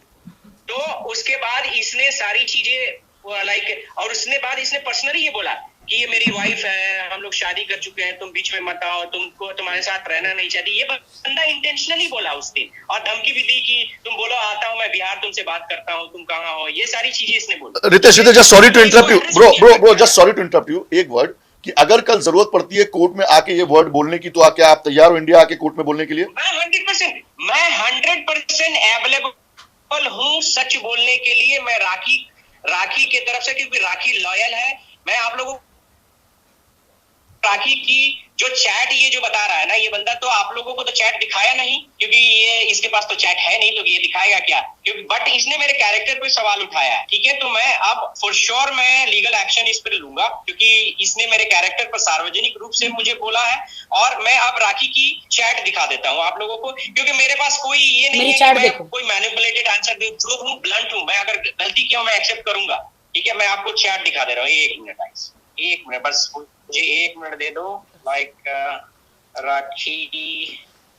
तो उसके बाद इसने सारी चीजें लाइक, और उसने बाद इसने पर्सनली ये बोला कि ये मेरी वाइफ है, हम लोग शादी कर चुके हैं, तुम बीच में मत आओ, तुमको तुम्हारे साथ रहना नहीं चाहती। ये बंदा इंटेंशनली बोला उस दिन, और धमकी भी दी कि तुम बोलो आता हूँ मैं बिहार, तुमसे बात करता हूँ, तुम कहाँ हो, ये सारी चीजें इसने बोली। Ritesh, just sorry to interrupt you bro, just sorry to interrupt you, एक वर्ड, कि अगर कल जरूरत पड़ती है कोर्ट में आके ये वर्ड बोलने की, तो क्या आप तैयार हो इंडिया आके कोर्ट में बोलने के लिए? मैं 100% अवेलेबल हूँ सच बोलने के लिए। मैं राखी की तरफ से, क्योंकि राखी लॉयल है। मैं आप लोगों राखी की जो चैट ये जो बता रहा है ना ये बंदा, तो आप लोगों को तो चैट दिखाया नहीं, क्योंकि ये इसके पास तो चैट है नहीं, तो ये दिखाएगा क्या? क्योंकि बट इसने मेरे कैरेक्टर पे सवाल उठाया है, ठीक है। तो मैं अब फॉर श्योर मैं लीगल एक्शन इस पर लूंगा, क्योंकि इसने मेरे कैरेक्टर पर सार्वजनिक रूप से मुझे बोला है। और मैं अब राखी की चैट दिखा देता हूँ आप लोगों को, क्योंकि मेरे पास कोई ये नहीं है कि मैं कोई मैनिपुलेटेड आंसर दे, जो हूँ ब्लंट हूँ। मैं अगर गलती किया मैं एक्सेप्ट करूंगा, ठीक है। मैं आपको चैट दिखा दे रहा हूँ, 1 मिनट गाइस, 1 मिनट बस, मुझे 1 मिनट दे दो। लाइक राखी,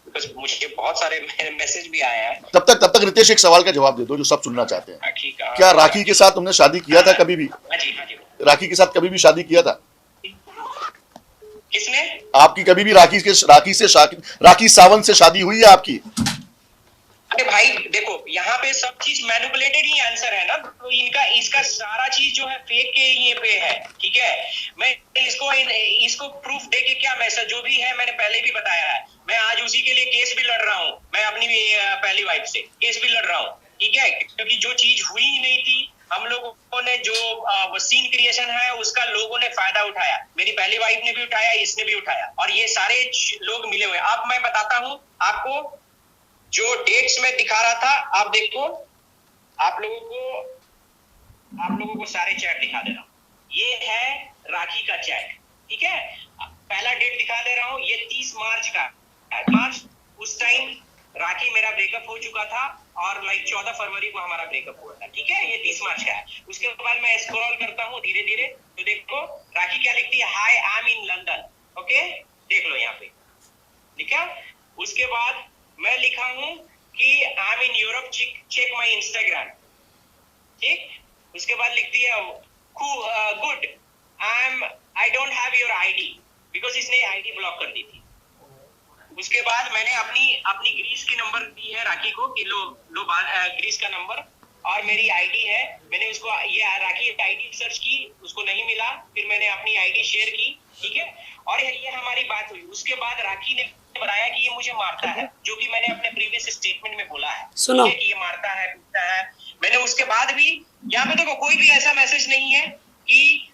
बिकॉज मुझे बहुत सारे मैसेज भी आए हैं। तब तक रितेश एक सवाल का जवाब दे दो जो सब सुनना चाहते हैं। राखी का, क्या राखी के साथ तुमने शादी किया था कभी भी? हाँ जी, हाँ जी। राखी के साथ कभी भी शादी किया था? किसने? आपकी कभी भी राखी सावंत से शादी हुई है आपकी? अरे भाई देखो, यहाँ पे सब चीज मैनिपुलेटेड ही आंसर है ना, तो इसका सारा चीज जो है फेक के ये पे है, ठीक है। मैं इसको प्रूफ दे के क्या मैसेज जो भी है, मैंने पहले भी बताया है, मैं आज उसी के लिए केस भी लड़ रहा हूँ। मैं अपनी पहली वाइफ से केस भी लड़ रहा हूँ, ठीक है, क्योंकि जो चीज हुई ही नहीं थी, हम लोगों ने जो सीन क्रिएशन है उसका लोगों ने फायदा उठाया। मेरी पहली वाइफ ने भी उठाया, इसने भी उठाया, और ये सारे लोग मिले हुए। अब मैं बताता हूँ आपको, जो डेट्स में दिखा रहा था, आप देखो, आप लोगों को सारे चैट दिखा दे रहा हूँ। ये है राखी का चैट, ठीक है। पहला डेट दिखा दे रहा हूँ, ये 30 मार्च का। मार्च उस टाइम राखी मेरा ब्रेकअप हो चुका था, और लाइक 14 फरवरी को हमारा ब्रेकअप हुआ था, ठीक है। ये 30 मार्च का है। उसके बाद मैं स्क्रॉल करता हूँ धीरे धीरे, तो देखो राखी क्या लिखती है, hi I am in London, okay, देख लो यहाँ पे, ठीक है। उसके बाद मैं लिखा हूं कि I am in Europe, check my Instagram, ठीक। उसके बाद लिखती है good, I don't have your ID, because इसने आईडी ब्लॉक कर दी थी। उसके बाद मैंने अपनी ग्रीस की नंबर दी है राखी को कि लो ग्रीस का नंबर, और मेरी आईडी है। मैंने उसको ये राखी आईडी सर्च की, उसको नहीं मिला, फिर मैंने अपनी आईडी शेयर की, ठीक है। और ये हमारी बात हुई। उसके बाद राखी ने बताया कि ये मुझे मारता है, जो कि मैंने अपने प्रीवियस स्टेटमेंट में बोला है, सुनो कि ये मारता है, पीटता है। मैंने उसके बाद भी, यहाँ पे देखो कोई भी ऐसा मैसेज नहीं है कि,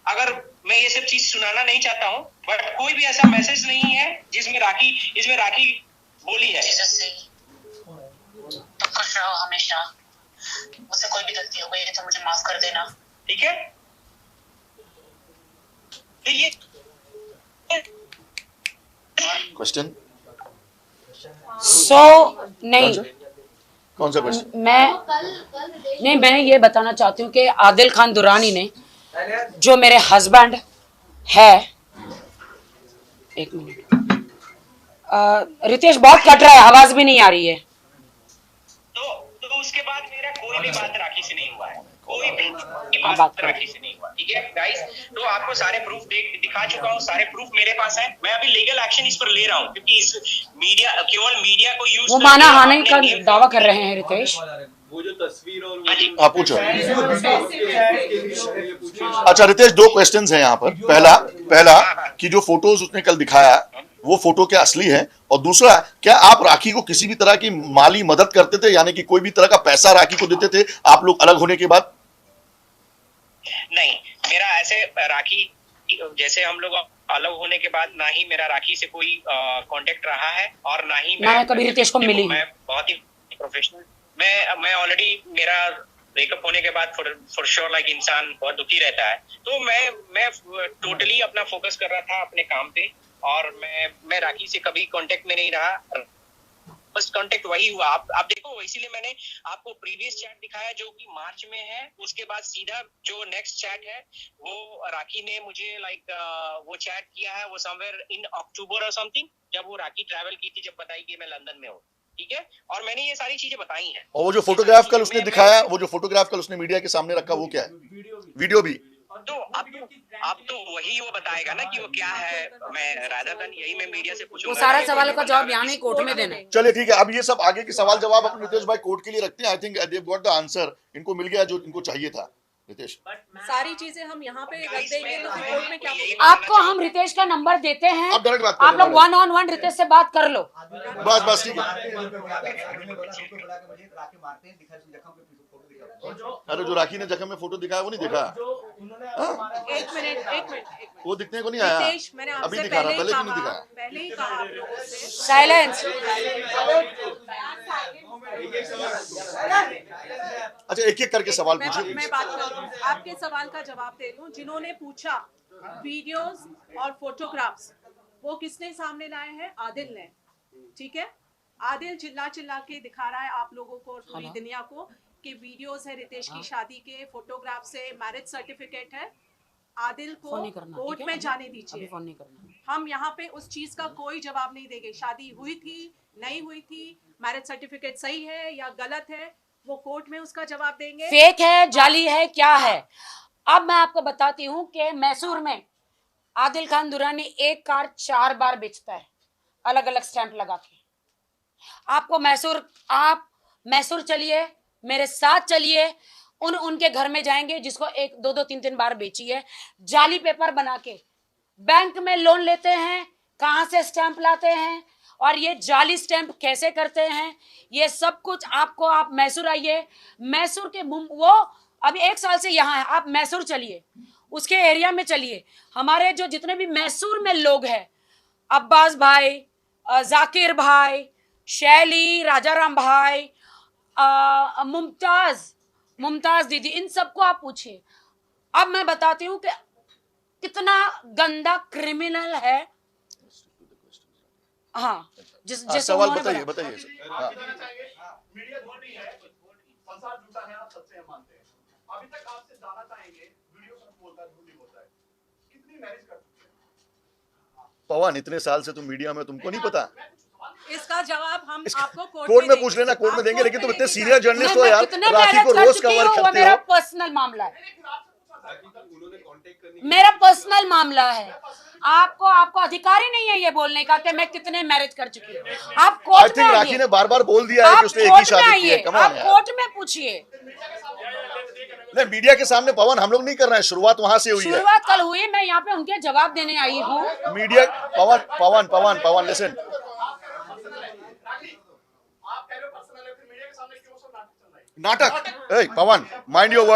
अगर मैं ये सब चीज सुनाना नहीं चाहता हूँ, बट कोई भी ऐसा मैसेज नहीं है जिसमें राखी बोली है। तो खुश रहो हमेशा, मुझसे कोई भी गलती हो गई है तो मुझे माफ कर देना, ठीक है। तो ये क्वेश्चन नहीं, कौन सा क्वेश्चन? मैं ये बताना चाहती हूँ कि आदिल खान दुरानी ने, जो मेरे हस्बैंड है, 1 मिनट, रितेश बहुत कट रहा है, आवाज भी नहीं आ रही है। तो उसके बाद मेरा कोई भी बात राखी से नहीं हुआ है, कोई भी बात राखी से नहीं हुआ, ठीक है गाइस। तो आपको सारे प्रूफ दिखा चुका हूँ, सारे प्रूफ मेरे पास है। मैं अभी लीगल एक्शन इस पर ले रहा हूँ, क्योंकि इस केवल मीडिया को यूज, वो माना हानि का दावा कर रहे हैं रितेश। वो जो तस्वीर और आप पूछो। अच्छा रितेश, 2 क्वेश्चंस हैं यहाँ पर। पहला कि जो फोटोज उसने कल दिखाया वो फोटो क्या असली है, और दूसरा, क्या आप राखी को किसी भी तरह की माली मदद करते थे, यानी कि कोई भी तरह का पैसा राखी को देते थे आप लोग अलग होने के बाद? नहीं, मेरा ऐसे राखी, जैसे हम लोग अलग होने के बाद, ना ही मेरा राखी से कोई कांटेक्ट रहा है, और ना ही मैं कभी रितेश को मिली। मैं बहुत ही प्रोफेशनल, मैं ऑलरेडी, मेरा ब्रेकअप होने के बाद फॉर श्योर लाइक इंसान बहुत दुखी रहता है, तो मैं टोटली अपना फोकस कर रहा था अपने काम पे, और मैं राखी से कभी कांटेक्ट में नहीं रहा, बस कांटेक्ट वही हुआ। आप देखो, इसीलिए मैंने आपको प्रीवियस चैट दिखाया जो कि मार्च में है। उसके बाद सीधा जो नेक्स्ट चैट है वो राखी ने मुझे वो चैट किया है, वो समवेयर इन अक्टूबर और समथिंग, जब वो राखी ट्रैवल की थी, जब बताई कि मैं लंदन में हूँ, ठीक है। और मैंने ये सारी चीजें बताई हैं। और वो जो फोटोग्राफ कल उसने दिखाया, वो जो फोटोग्राफ कल उसने मीडिया के सामने रखा, वो क्या है? वीडियो भी। तो अब तो वही वो बताएगा ना कि वो क्या है। मैं राधा धन यही मैं मीडिया से पूछूंगा, वो सारा सवालों का जवाब यहाँ नहीं, कोर्ट में देना है। चलिए ठीक है, अब ये सब आगे के सवाल जवाब अपने रितेश भाई कोर्ट के लिए रखते हैं। I think they got the answer, इनको मिल गया जो इनको चाहिए था। रितेश, सारी चीजें हम यहाँ पे रख देंगे तो फिर कोर्ट में क्या? आपको हम रितेश का नंबर देते हैं, आप डायरेक्ट बात आप लोग 1-on-1 रितेश से बात कर लो। बस ठीक है। अरे जो राखी ने जख्म में फोटो दिखाया वो नहीं देखा। एक मिनट वो दिखने को नहीं आया, रितेश, मैंने अभी आपसे दिखा रहा, पहले क्यों नहीं कहा, दिखाया? पहले ही कहा आप लोगों से। साइलेंस। अच्छा, एक एक करके सवाल पूछिए। मैं बात करूं, आपके सवाल का जवाब दे दूं। जिन्होंने पूछा वीडियोस और फोटोग्राफ्स, वो किसने सामने लाए हैं? आदिल ने, ठीक है। आदिल चिल्ला चिल्ला के दिखा रहा है आप लोगों को और पूरी दुनिया को कि वीडियोस है रितेश की शादी के, फोटोग्राफ्स है, मैरिज सर्टिफिकेट है। आदिल को कोर्ट में जाने दीजिए। हम यहाँ पे उस चीज का कोई जवाब नहीं देंगे। शादी हुई थी, नहीं हुई थी, मैरिज सर्टिफिकेट सही है या गलत है, वो कोर्ट में उसका जवाब देंगे। फेक है, जाली है, क्या है? अब मैं आपको बताती हूँ कि मैसूर में आदिल खान दुरानी एक कार 4 बार बेचता है, अलग अलग स्टैंप लगा के। आपको आप मैसूर चलिए, मेरे साथ चलिए, उनके घर में जाएंगे जिसको 1, 2, 3 बार बेची है। जाली पेपर बना के बैंक में लोन लेते हैं, कहां से स्टैंप लाते हैं और ये जाली स्टैंप कैसे करते हैं, ये सब कुछ आपको, आप मैसूर आइए, मैसूर के वो अभी 1 साल से यहाँ है, आप मैसूर चलिए, उसके एरिया में चलिए, हमारे जो जितने भी मैसूर में लोग हैं, अब्बास भाई, जाकिर भाई, शैली, राजाराम भाई, मुमताज दीदी, इन सबको आप पूछिए। अब मैं बताती हूँ कि कितना गंदा क्रिमिनल है। हाँ, जिस सवाल बताइए। हाँ। मीडिया झूठ नहीं है, संसार झूठा है, आप सच्चे हैं मानते हैं। अभी तक आपसे जानना चाहेंगे, वीडियो में बोलता है, झूठ नहीं बोलता है, कितनी मैरिज कर चुके हैं? पवन, इतने साल से तुम मीडिया में, तुमको नहीं पता? इसका जवाब हम आपको कोर्ट में पूछ लेना, कोर्ट में देंगे। लेकिन तुम इतने सीनियर जर्नलिस्ट हो यार, राखी को रोज कवर करते हो। मेरा पर्सनल मामला है, मेरा पर्सनल मामला है। आपको अधिकार ही नहीं है ये बोलने का कि मैं कितने मैरिज कर चुकी हूँ। आप कोर्ट में आइए। राखी ने बार-बार बोल दिया है कि उसने एक ही शादी की है। कमाल आप है। कोर्ट में पूछिए। नहीं, मीडिया के सामने पवन हम लोग नहीं कर रहे हैं, शुरुआत वहां से हुई है। शुरुआत कल हुई, मैं यहाँ पे उनके जवाब देने आई हूँ। मीडिया पवन लिसन, नाटक। पवन, माइंड योर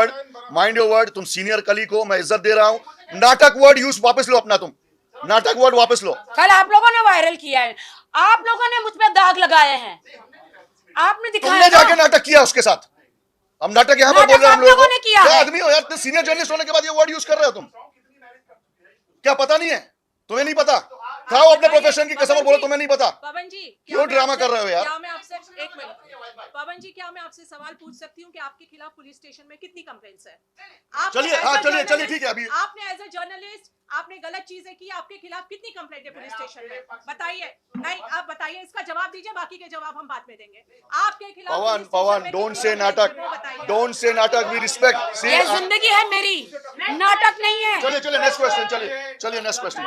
वर्ड। तुम सीनियर कलीग हो, मैं इज्जत दे रहा हूँ। नाटक वर्ड यूज वापस लो अपना, तुम नाटक वर्ड वापस लो। कल आप लोगों ने वायरल किया है, आप लोगों ने मुझ पे दाग लगाए हैं, आपने दिखाया। तुमने जाके नाटक किया उसके साथ। हम नाटक यहाँ पर बोल रहे हैं, हम लोगों ने किया। क्या आदमी हो यार, सीनियर जर्नलिस्ट होने के बाद ये वर्ड यूज कर रहे हो तुम? क्या पता नहीं है? तुम्हें नहीं पता? खाओ अपने प्रोफेशन की कसम और बोलो तुम्हें नहीं पता। पवन जी, क्यों ड्रामा कर रहे हो यार? क्या मैं आपसे एक मिनट, पवन जी, क्या मैं आपसे सवाल पूछ सकती हूँ कि आपके खिलाफ पुलिस स्टेशन में कितनी कंप्लेंट्स है? चलिए, हाँ, चलिए, ठीक है। अभी आपने एज ए जर्नलिस्ट आपने गलत चीजें की, आपके खिलाफ कितनी कंप्लेंट है पुलिस स्टेशन में? बताइए। नहीं, आप बताइए, इसका जवाब दीजिए, बाकी के जवाब हम बाद में देंगे। आपके खिलाफ पवन, डोंट से नाटक, डोंट से नाटक, वी रिस्पेक्ट। ये जिंदगी है मेरी, नाटक नहीं है। चलिए नेक्स्ट क्वेश्चन, चलिए नेक्स्ट क्वेश्चन।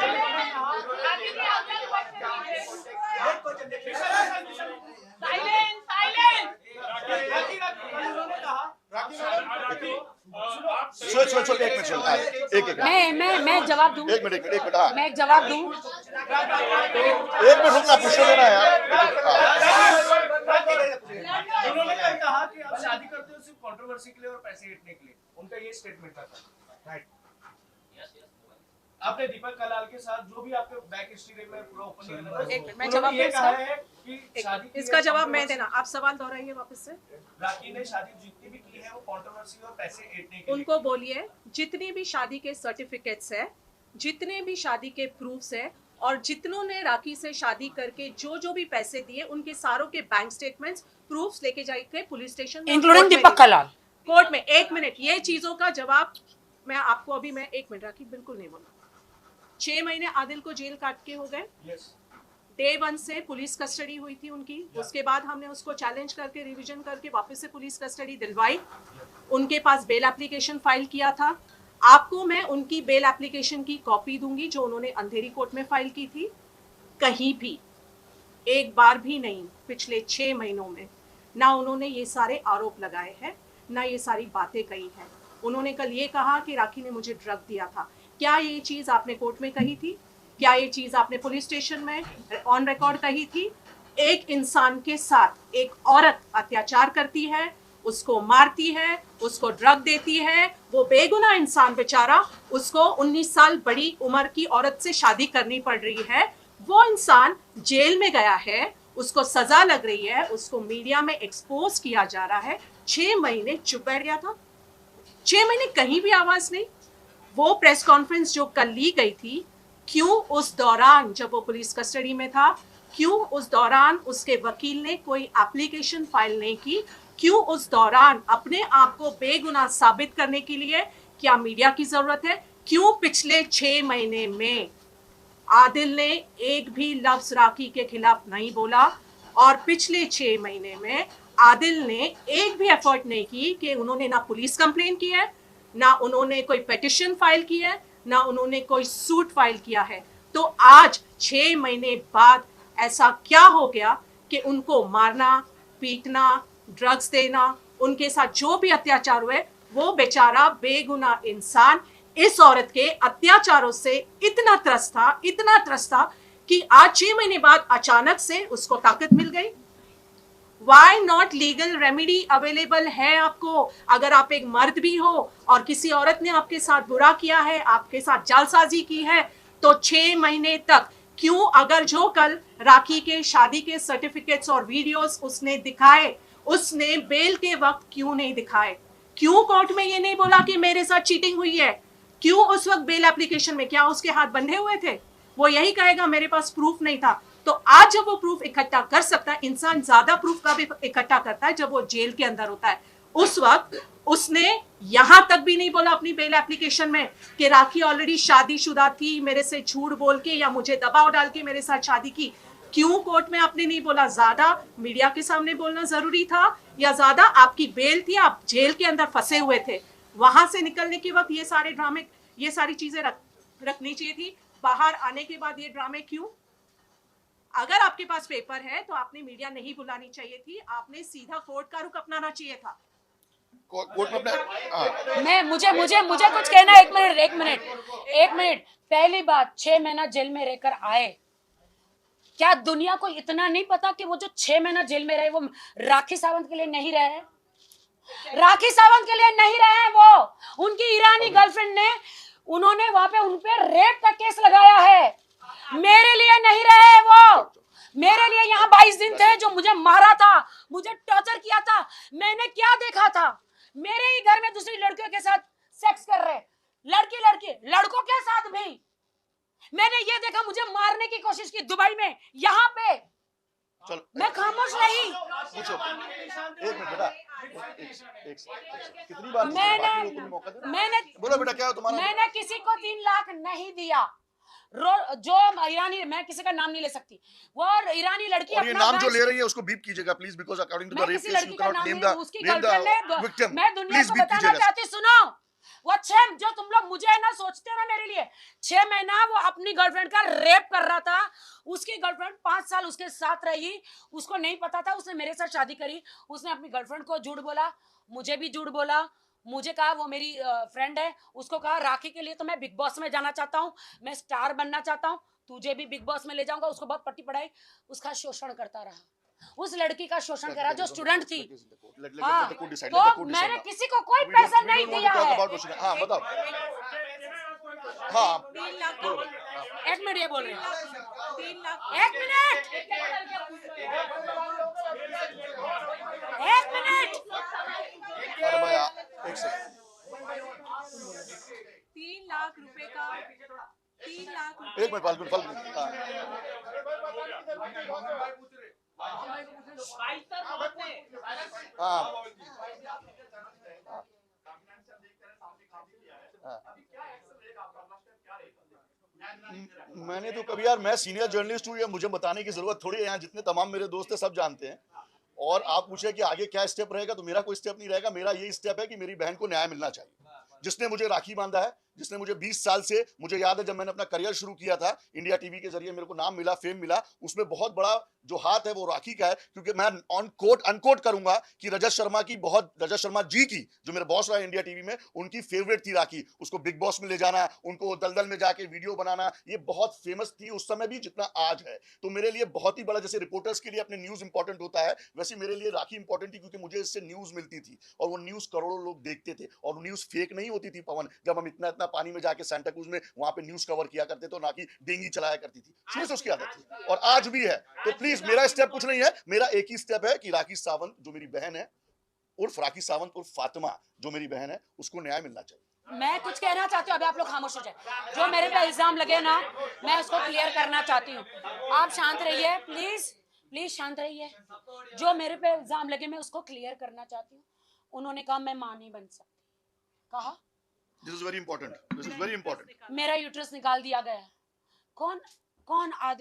मैं जवाब दूं? एक मिनट। हाँ, मैं एक जवाब दूं? एक मिनट रुकना, पूछने देना यार। उन्होंने कहा कि आप शादी करते हो सिर्फ कंट्रोवर्सी के लिए और पैसे ईटने के लिए, उनका ये स्टेटमेंट था। राइट। आपने दीपक कलाल के साथ जो भी आपके बैक हिस्ट्री में पूरा ओपन, एक मिनट, मैं जवाब ये कहा है कि शादी, इसका जवाब मैं देना, आप सवाल दोहराइए वापस से। राखी ने शादी जितनी भी की है वो कंट्रोवर्सी और पैसे ईटने के लिए। उनको बोलिए जितनी भी शादी के सर्टिफिकेट्स है, जितने भी शादी के प्रूफ्स है, और जितनों ने राखी से शादी करके जो भी पैसे दिए, उनके सारों के बैंक स्टेटमेंट्स, प्रूफ्स लेके जाके पुलिस स्टेशन में, इंक्लूडिंग दीपक कलाल, कोर्ट में। एक मिनट, ये चीजों का जवाब मैं आपको अभी, मैं एक मिनट, राखी बिल्कुल नहीं बोला। 6 महीने आदिल को जेल काट के हो गए। डे 1 से पुलिस कस्टडी हुई थी उनकी। उसके बाद हमने उसको चैलेंज करके रिवीजन करके वापस से पुलिस कस्टडी दिलवाई। उनके पास बेल एप्लीकेशन फाइल किया था। आपको मैं उनकी बेल एप्लीकेशन की कॉपी दूंगी जो उन्होंने अंधेरी कोर्ट में फाइल की थी। कहीं भी एक बार भी नहीं पिछले 6 महीनों में ना उन्होंने ये सारे आरोप लगाए हैं, ना ये सारी बातें कही हैं। उन्होंने कल ये कहा कि राखी ने मुझे ड्रग दिया था। क्या ये चीज़ आपने कोर्ट में कही थी? क्या ये चीज़ आपने पुलिस स्टेशन में ऑन रिकॉर्ड कही थी? एक इंसान के साथ एक औरत अत्याचार करती है, उसको मारती है, उसको ड्रग देती है। वो बेगुनाह इंसान बेचारा, उसको 19 साल बड़ी उम्र की औरत से शादी करनी पड़ रही है। वो इंसान जेल में गया है, उसको सजा लग रही है, उसको मीडिया में एक्सपोज किया जा रहा है। 6 महीने चुप बैठ गया था, 6 महीने कहीं भी आवाज नहीं। वो प्रेस कॉन्फ्रेंस जो कल ली गई थी, क्यों उस दौरान जब वो पुलिस कस्टडी में था, क्यों उस दौरान उसके वकील ने कोई एप्लीकेशन फाइल नहीं की? क्यों उस दौरान अपने आप को बेगुनाह साबित करने के लिए क्या मीडिया की जरूरत है? क्यों पिछले 6 महीने में आदिल ने एक भी लफ्ज राखी के खिलाफ नहीं बोला? और पिछले 6 महीने में आदिल ने एक भी एफर्ट नहीं की कि उन्होंने ना पुलिस कंप्लेन की है, ना उन्होंने कोई पिटिशन फाइल की है, ना उन्होंने कोई सूट फाइल किया है। तो आज 6 महीने बाद ऐसा क्या हो गया कि उनको मारना, पीटना, ड्रग्स देना, उनके साथ जो भी अत्याचार हुए, वो बेचारा बेगुनाह इंसान इस औरत के अत्याचारों से इतना त्रस्त था कि आज 6 महीने बाद अचानक से उसको ताकत मिल गई। Why not legal remedy available है आपको? अगर आप एक मर्द भी हो और किसी औरत ने आपके साथ बुरा किया है, आपके साथ जालसाजी की है, तो 6 महीने तक क्यों? अगर जो कल राखी के शादी के सर्टिफिकेट्स और वीडियोस उसने दिखाए, उसने बेल के वक्त क्यों नहीं दिखाए? क्यों कोर्ट में ये नहीं बोला कि मेरे साथ चीटिंग हुई है? क्यों उस वक्त बेल एप्लीकेशन में क्या उसके हाथ बंधे हुए थे? वो यही कहेगा मेरे पास प्रूफ नहीं था। तो आज जब वो प्रूफ इकट्ठा कर सकता है, इंसान ज्यादा प्रूफ का भी इकट्ठा करता है जब वो जेल के अंदर होता है। उस वक्त उसने यहां तक भी नहीं बोला अपनी बेल एप्लीकेशन में कि राखी ऑलरेडी शादीशुदा थी, मेरे से झूठ बोल के या मुझे दबाव डाल के मेरे साथ शादी की। क्यों कोर्ट में आपने नहीं बोला? ज्यादा मीडिया के सामने बोलना जरूरी था, या ज्यादा आपकी बेल थी, आप जेल के अंदर फंसे हुए थे? वहां से निकलने के वक्त ये सारे ड्रामे, ये सारी चीजें रखनी चाहिए थी। बाहर आने के बाद ये ड्रामे क्यों? अगर आपके पास पेपर है तो आपने मीडिया नहीं बुलानी चाहिए थी, आपने सीधा कोर्ट का रुख अपनाना चाहिए था। कोर्ट में अपना मैं मुझे कुछ कहना है। एक मिनट। पहली बात, 6 महीना जेल में रहकर आए, क्या दुनिया को इतना नहीं पता कि वो जो 6 महीना जेल में रहे वो राखी सावंत के लिए नहीं रहे? राखी सावंत के लिए नहीं रहे हैं वो। उनकी ईरानी गर्लफ्रेंड ने, उन्होंने वहां पे उन पे रेप का केस लगाया है। मेरे लिए नहीं रहे वो। मेरे लिए यहाँ 22 दिन थे, जो मुझे मारा था, मुझे टॉर्चर किया था। मैंने क्या देखा था? मेरे ही घर में दूसरी लड़कियों के साथ सेक्स कर रहे, लड़की लड़कों के साथ भी। मैंने ये देखा, मुझे मारने की कोशिश की दुबई में, यहाँ पे। चलो, मैं खामोश नहीं। पूछो। एक मिनट बेटा, कितनी बार मैंने बोलो बेटा, क्या हो तुम्हारा? मैंने किसी को 3 लाख नहीं दिया। जो ईरानी, मैं किसी का नाम नहीं ले सकती, वो ईरानी लड़की और ये नाम जो ले रही है उसको बीप कीजिएगा please, because according to the rape case you can not name the victim. मैं दुनिया प्लीज को बीप बताना कीजिएगा। चाहती, सुनो। वो 6, जो तुम लोग मुझे ना सोचते हो ना मेरे लिए, 6 महीना वो अपनी गर्लफ्रेंड का रेप कर रहा था। उसकी गर्लफ्रेंड 5 साल उसके साथ रही, उसको नहीं पता था, उसने मेरे साथ शादी करी। उसने अपनी गर्लफ्रेंड को झूठ बोला, मुझे भी झूठ बोला। मुझे कहा वो मेरी फ्रेंड है, उसको कहा राखी के लिए तो मैं बिग बॉस में जाना चाहता हूँ, मैं स्टार बनना चाहता हूँ, तुझे भी बिग बॉस में ले जाऊंगा। उसको बहुत पट्टी पढ़ाई, उसका शोषण करता रहा, उस लड़की का शोषण करा जो स्टूडेंट थी। हाँ, तो मैंने किसी को कोई पैसा नहीं दिया है। हाँ बताओ। हाँ 1 मिनट, ये बोल रहे हैं। 1 मिनट। 1 मिनट। अरे भैया, एक सेकंड। 3 लाख रुपए का 3 लाख। एक मिनट, पाल। मैंने तो कभी, यार मैं सीनियर जर्नलिस्ट हूँ, ये मुझे बताने की जरूरत थोड़ी है। यहाँ जितने तमाम मेरे दोस्त हैं सब जानते हैं। और आप पूछे कि आगे क्या स्टेप रहेगा, तो मेरा कोई स्टेप नहीं रहेगा। मेरा ये स्टेप है कि मेरी बहन को न्याय मिलना चाहिए। जिसने मुझे राखी बांधा है, जिसने मुझे 20 साल से, मुझे याद है जब मैंने अपना करियर शुरू किया था इंडिया टीवी के जरिए, मेरे को नाम मिला, फेम मिला, उसमें बहुत बड़ा जो हाथ है वो राखी का है। क्योंकि मैं ऑन कोट अनकोट करूंगा कि रजत शर्मा जी की, जो मेरे बॉस रहा इंडिया टीवी में, उनकी फेवरेट थी राखी। उसको बिग बॉस में ले जाना, उनको दलदल में जाके वीडियो बनाना, ये बहुत फेमस थी उस समय भी जितना आज है। तो मेरे लिए बहुत ही बड़ा, जैसे रिपोर्टर्स के लिए अपने न्यूज इंपॉर्टेंट होता है, वैसे मेरे लिए राखी इंपॉर्टेंट थी, क्योंकि मुझे इससे न्यूज मिलती थी और वो न्यूज करोड़ों लोग देखते थे। और वो न्यूज फेक नहीं होती थी पवन, जब हम इतना इतना पानी में जाके सेंटा क्रूज में वहां पे न्यूज कवर किया करते थे, ना कि डेंगी चलाया करती थी। शुरू से उसकी आदत थी और आज भी है। तो प्लीज, मेरा स्टेप कुछ नहीं है, मेरा एक ही स्टेप है कि राखी सावंत जो मेरी बहन है, उर्फ राखी सावंत उर्फ फातिमा जो मेरी बहन है, उसको न्याय मिलना चाहिए। मैं कुछ कहना चाहती हूँ, अभी आप लोग खामोश हो जाए। जो मेरे पे इल्जाम लगे ना, मैं उसको क्लियर करना चाहती हूँ। आप शांत रहिए प्लीज, प्लीज शांत रहिए। जो मेरे पे इल्जाम लगे मैं उसको क्लियर करना चाहती हूँ। उन्होंने कहा मैं मां नहीं बन सकती, कहा this is very important, this is very important. मेरा यूट्रस निकाल दिया गया। कौन आदमी